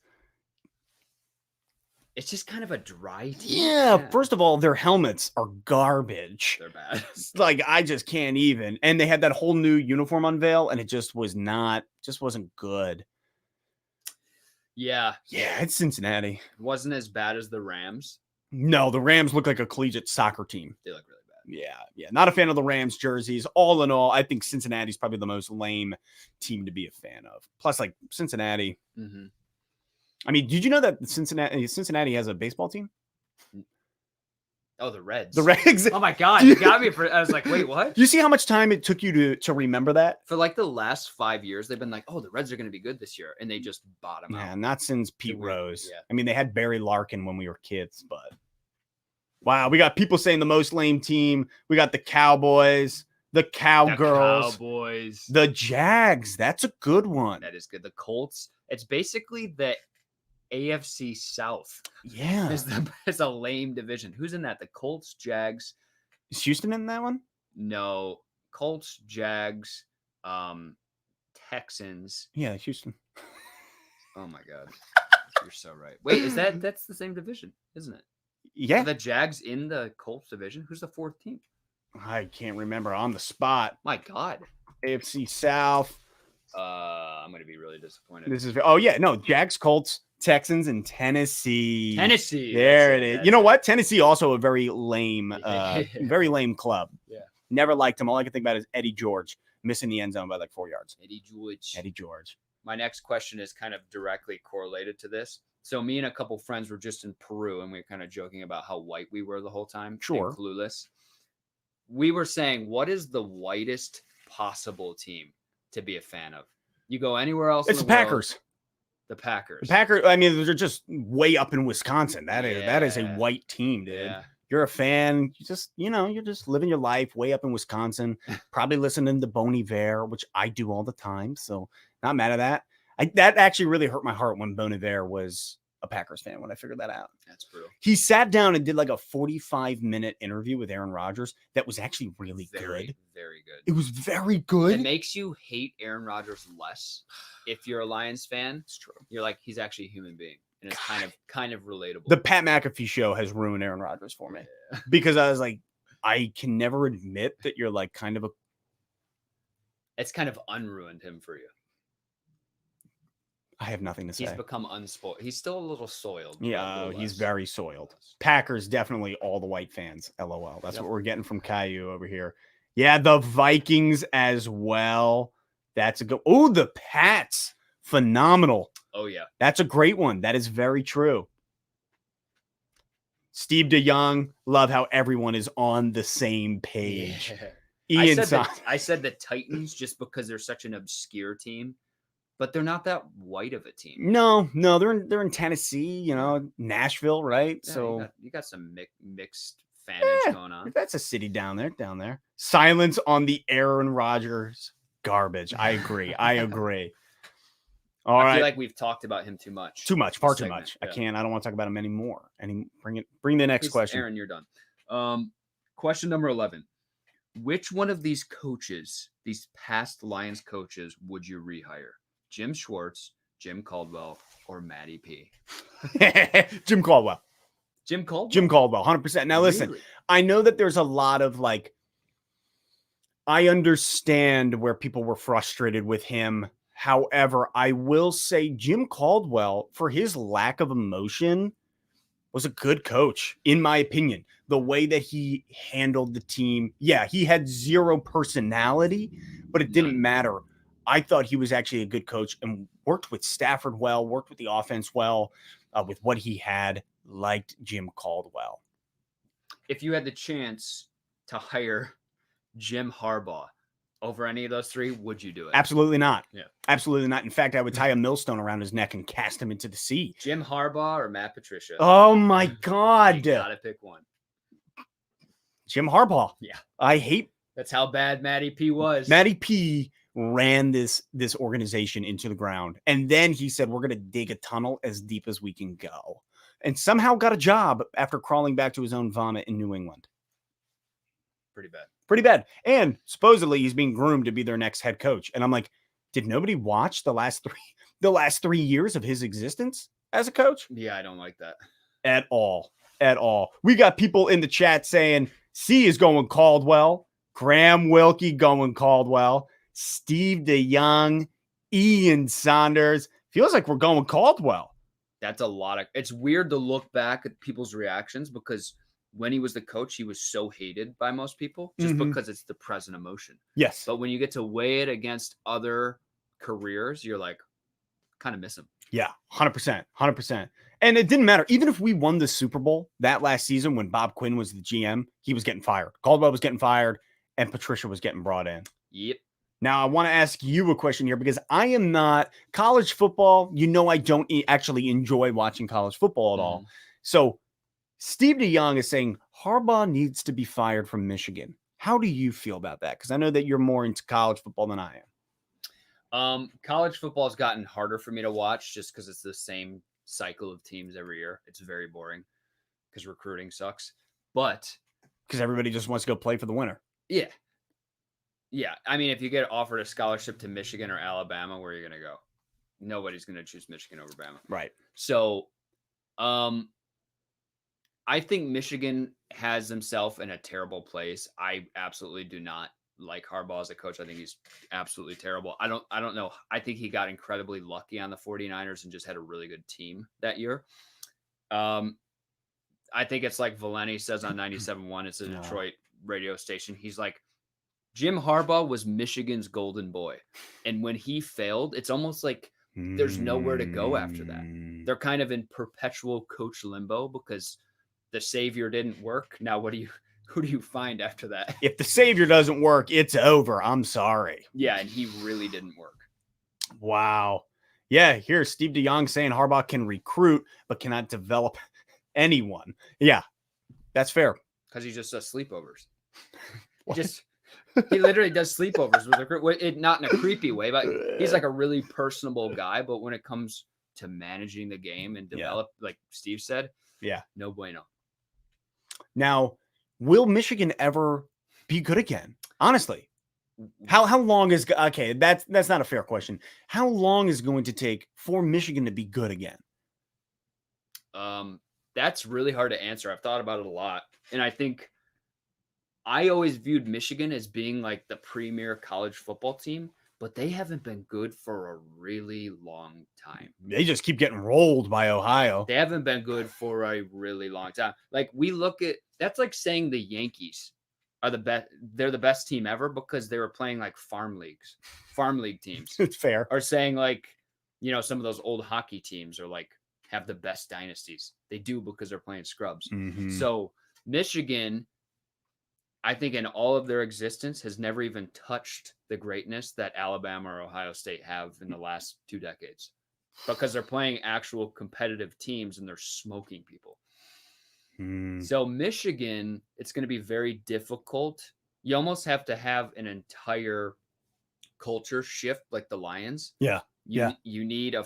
It's just kind of a dry team. Yeah. First of all, their helmets are garbage. They're bad. Like, I just can't even. And they had that whole new uniform unveil, and it just wasn't good. Yeah. Yeah, it's Cincinnati. It wasn't as bad as the Rams. No, the Rams look like a collegiate soccer team. They look really bad. Yeah. Not a fan of the Rams jerseys. All in all, I think Cincinnati's probably the most lame team to be a fan of. Plus, like, Cincinnati. Mm-hmm. I mean, did you know that Cincinnati has a baseball team? Oh, the Reds. The Reds. Oh my God, you got me for. I was like, wait, what? Do you see how much time it took you to remember that? For like the last 5 years, they've been like, oh, the Reds are going to be good this year, and they just bottom Yeah, out. not since Pete weird- Rose. yeah. I mean, they had Barry Larkin when we were kids, but wow, we got people saying the most lame team. We got the Cowboys, the Cowgirls, The Cowboys. the Jags. That's a good one. That is good. The Colts. It's basically the AFC South. Yeah. It's a lame division. Who's in that? The Colts, Jags. Is Houston in that one? No, Colts, Jags, Texans. Yeah, Houston. Oh my God, you're so right. Wait, that's the same division, isn't it? Yeah. Are the Jags in the Colts division? Who's the fourth team? I can't remember on the spot. My God. AFC South. I'm gonna be really disappointed. Jags, Colts, Texans, and Tennessee. Tennessee. There it is. You know what? Tennessee also a very lame, Yeah. very lame club. Yeah. Never liked him. All I can think about is Eddie George missing the end zone by like 4 yards. Eddie George. Eddie George. My next question is kind of directly correlated to this. So me and a couple friends were just in Peru, and we were kind of joking about how white we were the whole time. Sure. And clueless. We were saying, what is the whitest possible team to be a fan of? You go anywhere else. It's the Packers. The Packers. The Packers. I mean, they're just way up in Wisconsin. That is a Yeah. white team, dude. Yeah. You're a fan. You're just living your life way up in Wisconsin. Probably listening to Bon Iver, which I do all the time. So not mad at that. That actually really hurt my heart when Bon Iver was a Packers fan when I figured that out. That's brutal. He sat down and did like a 45-minute interview with Aaron Rodgers that was actually really Very, good. very good. It was very good. It makes you hate Aaron Rodgers less if you're a Lions fan. It's true. You're like, he's actually a human being, and it's kind of relatable. The Pat McAfee show has ruined Aaron Rodgers for me because I was like, I can never admit that you're like kind of a. It's kind of unruined him for you. I have nothing to say. He's become unspoiled. He's still a little soiled. Yeah, he's very soiled. Packers, definitely all the white fans. LOL. That's what we're getting from Caillou over here. Yeah, the Vikings as well. That's a good. Oh, the Pats. Phenomenal. Oh, yeah. That's a great one. That is very true. Steve DeYoung. Love how everyone is on the same page. Yeah. I said the Titans just because they're such an obscure team. But they're not that white of a team. No, they're in Tennessee, Nashville, right? Yeah, so you got some mixed fanage going on. That's a city down there. Silence on the Aaron Rodgers garbage. I agree. All right. I feel like we've talked about him too much. Far too much. Yeah. I don't want to talk about him anymore. Bring the next question. Aaron, you're done. Question number 11. Which one of these coaches, these past Lions coaches, would you rehire? Jim Schwartz, Jim Caldwell, or Matty P? Jim Caldwell. Jim Caldwell? Jim Caldwell, 100%. Now, listen, Really? I know that there's a lot of I understand where people were frustrated with him. However, I will say Jim Caldwell, for his lack of emotion, was a good coach, in my opinion. The way that he handled the team. Yeah, he had zero personality, but it didn't matter. I thought he was actually a good coach and worked with Stafford well, worked with the offense well, with what he had, liked Jim Caldwell. If you had the chance to hire Jim Harbaugh over any of those three, would you do it? Absolutely not. Yeah. Absolutely not. In fact, I would tie a millstone around his neck and cast him into the sea. Jim Harbaugh or Matt Patricia? Oh, my God. You gotta pick one. Jim Harbaugh. Yeah. That's how bad Matty P was. Matty P ran this organization into the ground. And then he said, we're going to dig a tunnel as deep as we can go. And somehow got a job after crawling back to his own vomit in New England. Pretty bad. And supposedly he's being groomed to be their next head coach. And I'm like, did nobody watch the last 3 years of his existence as a coach? Yeah, I don't like that. At all. We got people in the chat saying C is going Caldwell. Graham Wilkie going Caldwell. Steve DeYoung, Ian Saunders. Feels like we're going Caldwell. That's a lot of. It's weird to look back at people's reactions because when he was the coach, he was so hated by most people just because it's the present emotion. Yes. But when you get to weigh it against other careers, you're like, kind of miss him. Yeah, 100%. 100%. And it didn't matter. Even if we won the Super Bowl that last season when Bob Quinn was the GM, he was getting fired. Caldwell was getting fired, and Patricia was getting brought in. Yep. Now, I want to ask you a question here because I am not college football. I don't actually enjoy watching college football at all. So, Steve DeYoung is saying Harbaugh needs to be fired from Michigan. How do you feel about that? Because I know that you're more into college football than I am. College football has gotten harder for me to watch just because it's the same cycle of teams every year. It's very boring because recruiting sucks. But because everybody just wants to go play for the winner. Yeah. Yeah. I mean, if you get offered a scholarship to Michigan or Alabama, where are you going to go? Nobody's going to choose Michigan over Bama. Right. So, I think Michigan has himself in a terrible place. I absolutely do not like Harbaugh as a coach. I think he's absolutely terrible. I don't know. I think he got incredibly lucky on the 49ers and just had a really good team that year. I think it's like Valenti says on 97.1. It's a Detroit radio station. He's like, Jim Harbaugh was Michigan's golden boy. And when he failed, it's almost like there's nowhere to go after that. They're kind of in perpetual coach limbo because the savior didn't work. Now, who do you find after that? If the savior doesn't work, it's over. I'm sorry. Yeah, and he really didn't work. Wow. Yeah, here's Steve DeYoung saying Harbaugh can recruit but cannot develop anyone. Yeah, that's fair. Because he just does sleepovers. He literally does sleepovers with not in a creepy way, but he's like a really personable guy. But when it comes to managing the game and develop, like Steve said, no bueno. Now, will Michigan ever be good again? Honestly, how long is okay? That's not a fair question. How long is it going to take for Michigan to be good again? That's really hard to answer. I've thought about it a lot, and I think I always viewed Michigan as being like the premier college football team, but they haven't been good for a really long time. They just keep getting rolled by Ohio. They haven't been good for a really long time. Like we look at that's like saying the Yankees are the best. They're the best team ever because they were playing like farm league teams. It's fair. Or saying like, some of those old hockey teams are like have the best dynasties. They do because they're playing scrubs. Mm-hmm. So Michigan, I think in all of their existence has never even touched the greatness that Alabama or Ohio State have in the last 2 decades because they're playing actual competitive teams and they're smoking people. So Michigan, it's going to be very difficult. You almost have to have an entire culture shift like the Lions. Yeah. You need a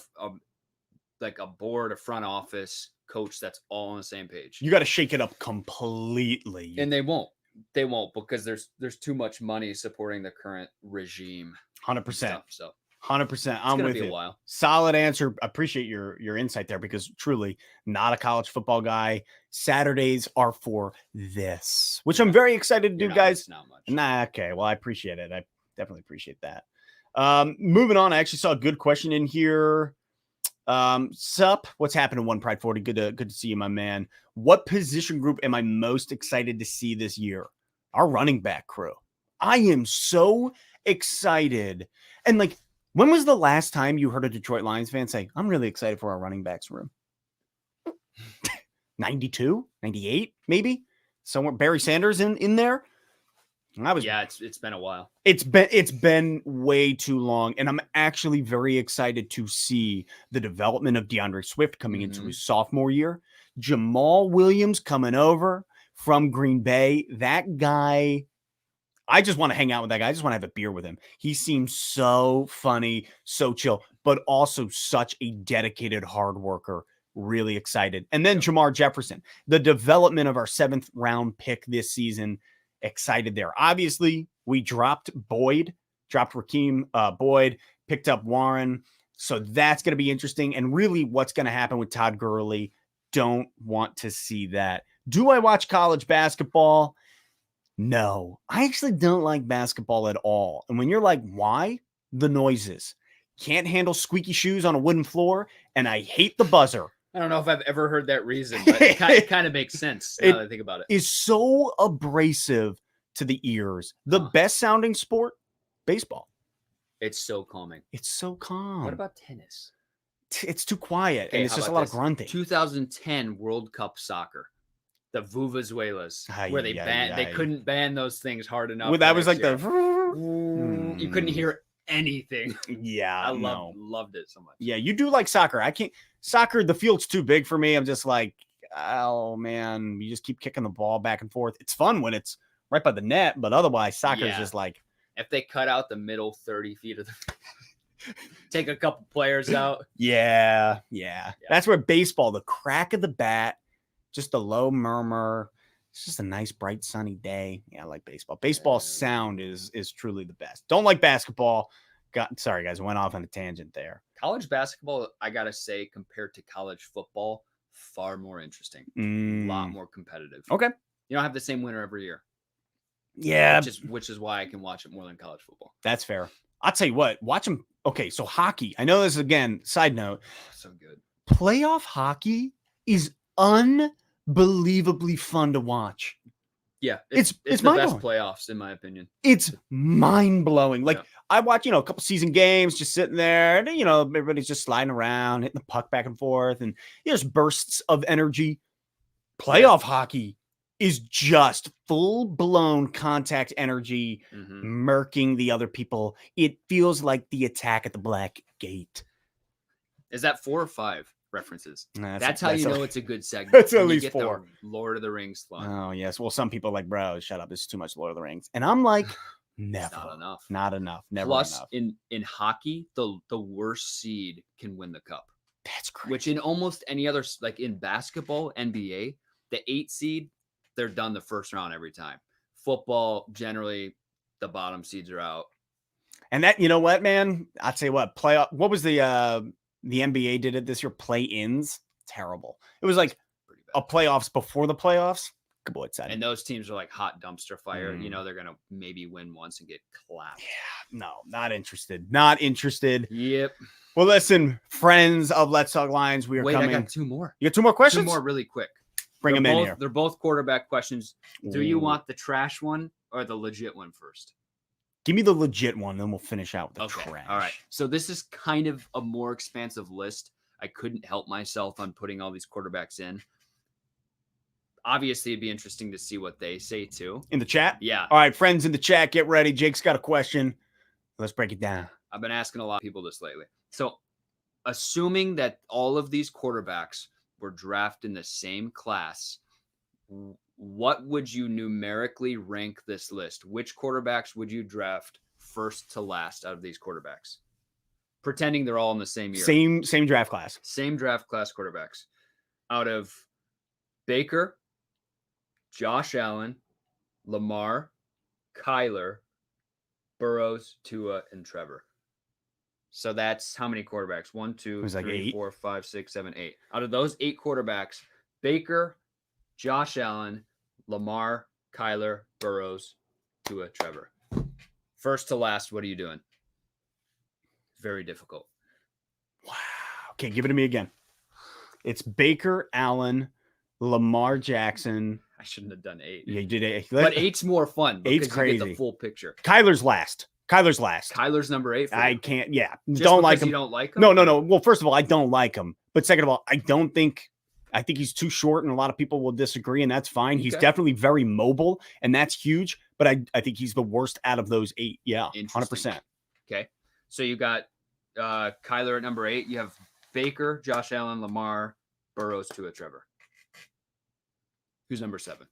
board, a front office coach that's all on the same page. You got to shake it up completely. And they won't. They won't because there's too much money supporting the current regime. 100%. So 100%. I'm with you. A while. Solid answer. Appreciate your insight there because truly not a college football guy. Saturdays are for this, which I'm very excited to do, guys. Not much. Nah, okay. Well, I appreciate it. I definitely appreciate that. Moving on, I actually saw a good question in here. Sup, what's happening? One Pride 40. Good to see you, my man. What position group am I most excited to see this year? Our running back crew. I am so excited. And like, when was the last time you heard a Detroit Lions fan say, I'm really excited for our running backs room? 92, 98, maybe somewhere. Barry Sanders in there. It's been a while. It's been way too long, and I'm actually very excited to see the development of DeAndre Swift coming into his sophomore year. Jamal Williams coming over from Green Bay. That guy, I just want to hang out with that guy. I just want to have a beer with him. He seems so funny, so chill, but also such a dedicated hard worker. Really excited. And then Jamar Jefferson, the development of our 7th round pick this season. Excited there. Obviously, we dropped Raheem Boyd, picked up Warren. So that's going to be interesting. And really what's going to happen with Todd Gurley, don't want to see that. Do I watch college basketball? No, I actually don't like basketball at all. And when you're like, why? The noises. Can't handle squeaky shoes on a wooden floor, and I hate the buzzer. I don't know if I've ever heard that reason, but it kind of makes sense now that I think about it. It's so abrasive to the ears. The best sounding sport, baseball. It's so calming. It's so calm. What about tennis? it's too quiet Okay, and it's how just a about lot of this? grunting. 2010 World Cup soccer, the Vuvuzelas, where they Ay. couldn't ban those things hard enough. Well, the that was next like year. the You couldn't hear anything. yeah. I No. loved it so much. Yeah, you do like soccer. I can't soccer. The field's too big for me. I'm just like, oh man, you just keep kicking the ball back and forth. It's fun when it's right by the net, but otherwise, soccer is Yeah. just like If they cut out the middle 30 feet of the take a couple players out. yeah. That's where baseball, the crack of the bat, just a low murmur. It's just a nice, bright, sunny day. Yeah, I like baseball. Baseball sound is truly the best. Don't like basketball. Sorry, guys, went off on a tangent there. College basketball, I gotta say, compared to college football, far more interesting. A lot more competitive. Okay. You don't have the same winner every year. Yeah. Which is why I can watch it more than college football. That's fair. I'll tell you what, watch them. Okay, so hockey. I know this again, side note. So good. Playoff hockey is unbelievably fun to watch. Yeah, it's the best playoffs, in my opinion. It's mind-blowing. Like, I watch, a couple season games just sitting there, and, everybody's just sliding around, hitting the puck back and forth, and there's bursts of energy. Playoff hockey is just full-blown contact energy, murking the other people. It feels like the attack at the Black Gate. Is that 4 or 5 references? That's how you know it's a good segment. That's at least 4. Lord of the Rings fun. Oh, yes. Well, some people are like, bro, shut up. This is too much Lord of the Rings. And I'm like, never. Not enough. Not enough. Never Plus, enough. in hockey, the worst seed can win the cup. That's crazy. Which in almost any other, like in basketball, NBA, the 8 seed, they're done the first round every time. Football, generally, the bottom seeds are out. And that, you know what, man? I'll tell you what, playoff. What was the NBA did it this year? Play-ins? Terrible. It was like a playoffs before the playoffs. Good boy, side. And those teams are like hot dumpster fire. They're going to maybe win once and get clapped. Yeah, no, not interested. Not interested. Yep. Well, listen, friends of Let's Talk Lions, we are coming. I got 2 more. You got 2 more questions? 2 more really quick. Bring them in here. They're both quarterback questions. Do you want the trash one or the legit one first? Give me the legit one, then we'll finish out with the trash. All right. So this is kind of a more expansive list. I couldn't help myself on putting all these quarterbacks in. Obviously, it'd be interesting to see what they say too. In the chat? Yeah. All right, friends in the chat, get ready. Jake's got a question. Let's break it down. I've been asking a lot of people this lately. So assuming that all of these quarterbacks were drafted in the same class, what would you numerically rank this list? Which quarterbacks would you draft first to last out of these quarterbacks? Pretending they're all in the same year. Same draft class. Same draft class quarterbacks. Out of Baker, Josh Allen, Lamar, Kyler, Burrows, Tua, and Trevor. So that's how many quarterbacks? 1, 2, 3, 4, 5, 6, 7, 8. Out of those 8 quarterbacks, Baker, Josh Allen, Lamar, Kyler, Burrows, Tua, Trevor. First to last, what are you doing? Very difficult. Wow. Okay, give it to me again. It's Baker, Allen, Lamar Jackson. I shouldn't have done 8. Yeah, you did 8. But 8's more fun. 8's crazy. You get the full picture. Kyler's last. Kyler's number 8. I can't. Yeah. Just don't like him. You don't like him? No. Well, first of all, I don't like him. But second of all, I think he's too short, and a lot of people will disagree, and that's fine. He's definitely very mobile, and that's huge. But I think he's the worst out of those 8. Yeah, 100%. Okay. So you got Kyler at number 8. You have Baker, Josh Allen, Lamar, Burrows, Tua, Trevor. Who's number 7?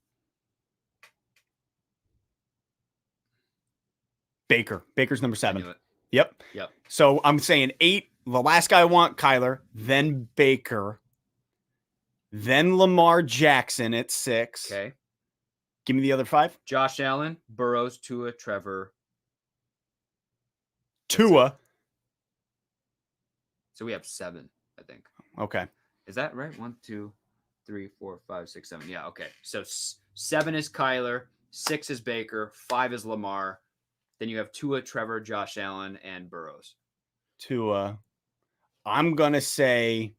Baker's number 7. I knew it. Yep. So I'm saying 8. The last guy I want, Kyler, then Baker, then Lamar Jackson at 6. Okay. Give me the other 5. Josh Allen, Burrows, Tua, Trevor. Tua. So we have 7, I think. Okay. Is that right? 1, 2, 3, 4, 5, 6, 7. Yeah. Okay. So 7 is Kyler, 6 is Baker, 5 is Lamar. Then you have Tua, Trevor, Josh Allen, and Burrows. Tua. I'm going to say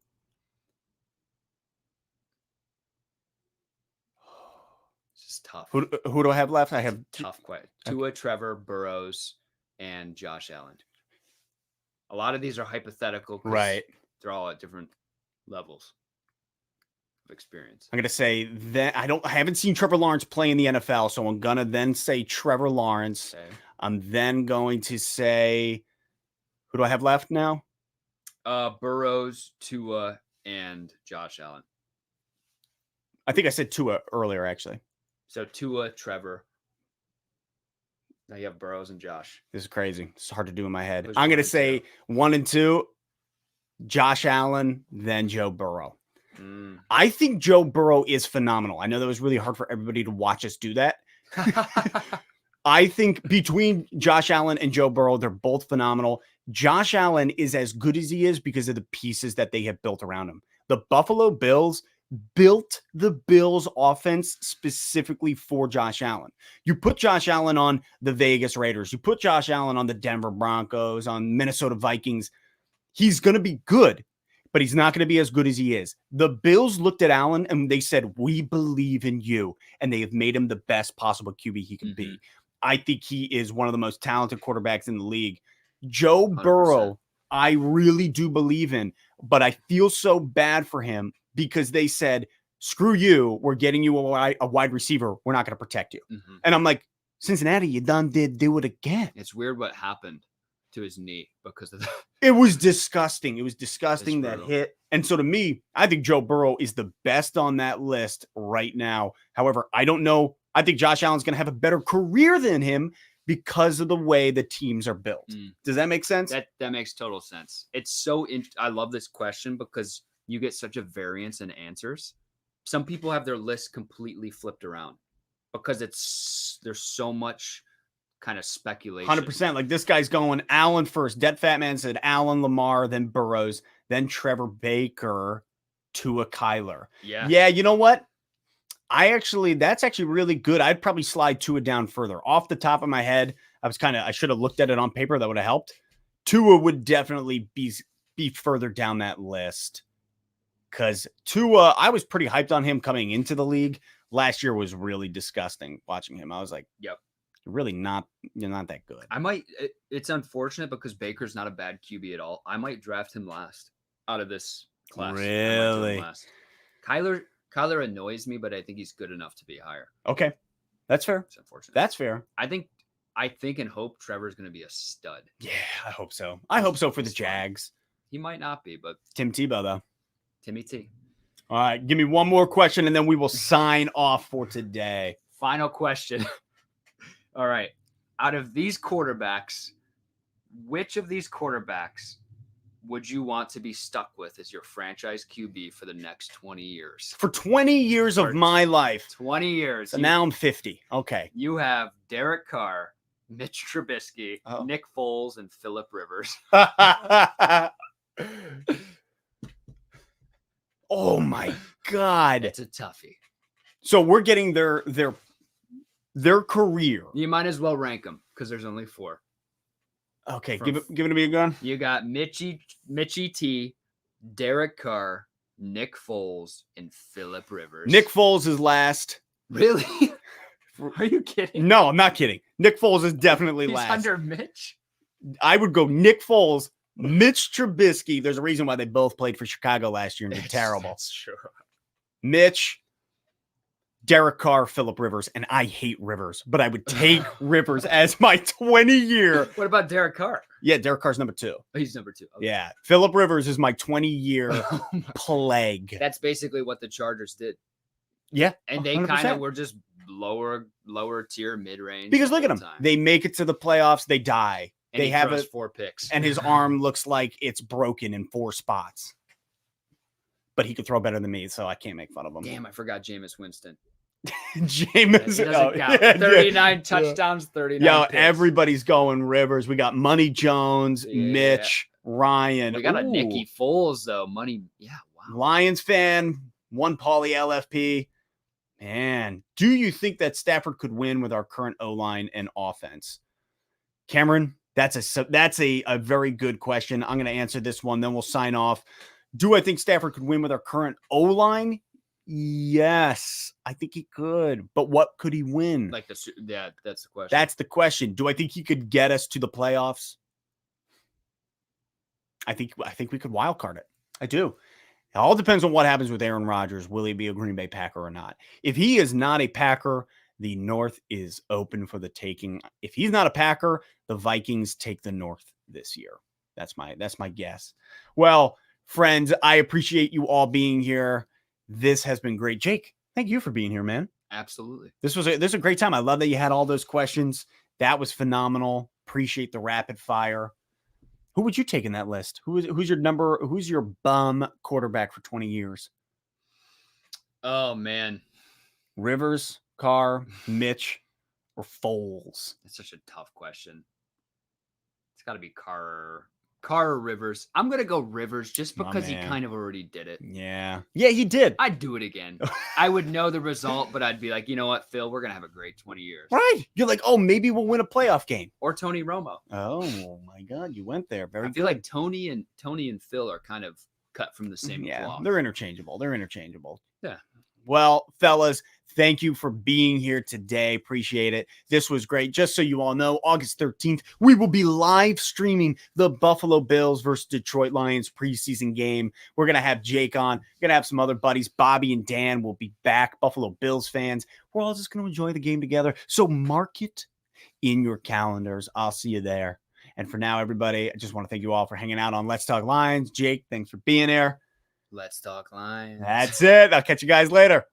this is tough. Who do I have left? I have tough question. Tua, Trevor, Burrows, and Josh Allen. A lot of these are hypothetical. Right. They're all at different levels of experience. I'm gonna say that I haven't seen Trevor Lawrence play in the NFL, so I'm gonna then say Trevor Lawrence. Okay. I'm then going to say, who do I have left now? Burrows, Tua, and Josh Allen. I think I said Tua earlier, actually. So Tua, Trevor. Now you have Burrows and Josh. This is crazy. It's hard to do in my head. Who's I'm one gonna and say two? 1 and 2, Josh Allen, then Joe Burrow. I think Joe Burrow is phenomenal. I know that was really hard for everybody to watch us do that. I think between Josh Allen and Joe Burrow, they're both phenomenal. Josh Allen is as good as he is because of the pieces that they have built around him. The Buffalo Bills built the Bills offense specifically for Josh Allen. You put Josh Allen on the Vegas Raiders. You put Josh Allen on the Denver Broncos, on Minnesota Vikings. He's going to be good, but he's not going to be as good as he is. The Bills looked at Allen and they said, we believe in you. And they have made him the best possible QB he can be. I think he is one of the most talented quarterbacks in the league. Joe 100%. Burrow, I really do believe in, but I feel so bad for him because they said, screw you. We're getting you a wide receiver. We're not going to protect you. And I'm like, Cincinnati, you done did do it again. It's weird what happened to his knee because of that. It was disgusting. It was disgusting, It's that brutal. hit. And so to me, I think Joe Burrow is the best on that list right now. However, I don't know. I think Josh Allen's going to have a better career than him because of the way the teams are built. Does that make sense? That makes total sense. It's so I love this question because you get such a variance in answers. Some people have their list completely flipped around because there's so much kind of speculation. 100%. Like this guy's going Allen first. Dead Fat Man said Allen, Lamar, then Burrows, then Trevor Baker, Tua, Kyler. Yeah, you know what? That's actually really good. I'd probably slide Tua down further. Off the top of my head, I should have looked at it on paper. That would have helped. Tua would definitely be further down that list. Because Tua, I was pretty hyped on him coming into the league. Last year was really disgusting watching him. I was like, yep. You're not that good. It's unfortunate because Baker's not a bad QB at all. I might draft him last out of this class. Really? Kyler annoys me, but I think he's good enough to be higher. Okay. That's fair. It's unfortunate. That's fair. I think and hope Trevor's going to be a stud. Yeah, I hope so. I hope so for the Jags. He might not be, but Tim Tebow, though. Timmy T. All right, give me one more question, and then we will sign off for today. Final question. All right. Out of these quarterbacks, which of these quarterbacks would you want to be stuck with as your franchise QB for the next 20 years? For 20 years of my life. 20 years. So now I'm 50. Okay. You have Derek Carr, Mitch Trubisky, Nick Foles, and Phillip Rivers. Oh my God. It's a toughie. So we're getting their career. You might as well rank them because there's only 4. Okay, give it to me again. You got Mitchie T, Derek Carr, Nick Foles, and Phillip Rivers. Nick Foles is last. Really? Are you kidding? No, I'm not kidding. Nick Foles is definitely He's last. under Mitch? I would go Nick Foles, Mitch Trubisky. There's a reason why they both played for Chicago last year and did terrible. That's true. Mitch, Derek Carr, Phillip Rivers, and I hate Rivers, but I would take Rivers as my 20-year. What about Derek Carr? Yeah, Derek Carr's number 2. Oh, he's number 2. Okay. Yeah, Phillip Rivers is my 20-year plague. That's basically what the Chargers did. Yeah, and they kind of were just lower tier, mid range. Because look at them; they make it to the playoffs, they die. And they have 4 picks, and his arm looks like it's broken in 4 spots. But he could throw better than me, so I can't make fun of him. Damn, I forgot Jameis Winston. Jameis, 39 touchdowns, 39. Yo, picks. Everybody's going Rivers. We got Money Jones, Mitch, Ryan. We got a Nicky Foles though. Money, yeah, wow. Lions fan, one Paulie LFP. Man, do you think that Stafford could win with our current O-line and offense? Cameron, that's a very good question. I'm going to answer this one, then we'll sign off. Do I think Stafford could win with our current O-line? Yes, I think he could. But what could he win? That's the question. That's the question. Do I think he could get us to the playoffs? I think we could wild card it. I do. It all depends on what happens with Aaron Rodgers. Will he be a Green Bay Packer or not? If he is not a Packer, the North is open for the taking. If he's not a Packer, the Vikings take the North this year. That's my guess. Well, friends, I appreciate you all being here. This has been great. Jake, thank you for being here, man. Absolutely. This was a great time. I love that you had all those questions. That was phenomenal. Appreciate the rapid fire. Who would you take in that list? Who's your bum quarterback for 20 years? Oh man. Rivers, Carr, Mitch, or Foles? That's such a tough question. It's got to be Carr or Rivers. I'm gonna go Rivers just because he kind of already did it. Yeah, he did. I'd do it again. I would know the result, but I'd be like, you know what, Phil, we're gonna have a great 20 years. Right? You're like, oh, maybe we'll win a playoff game. Or Tony Romo. Oh my God, you went there. I feel like Tony and Phil are kind of cut from the same cloth. They're interchangeable. Yeah. Well, fellas, thank you for being here today. Appreciate it. This was great. Just so you all know, August 13th, we will be live streaming the Buffalo Bills versus Detroit Lions preseason game. We're going to have Jake on. We're going to have some other buddies. Bobby and Dan will be back, Buffalo Bills fans. We're all just going to enjoy the game together. So mark it in your calendars. I'll see you there. And for now, everybody, I just want to thank you all for hanging out on Let's Talk Lions. Jake, thanks for being there. Let's Talk Lions. That's it. I'll catch you guys later.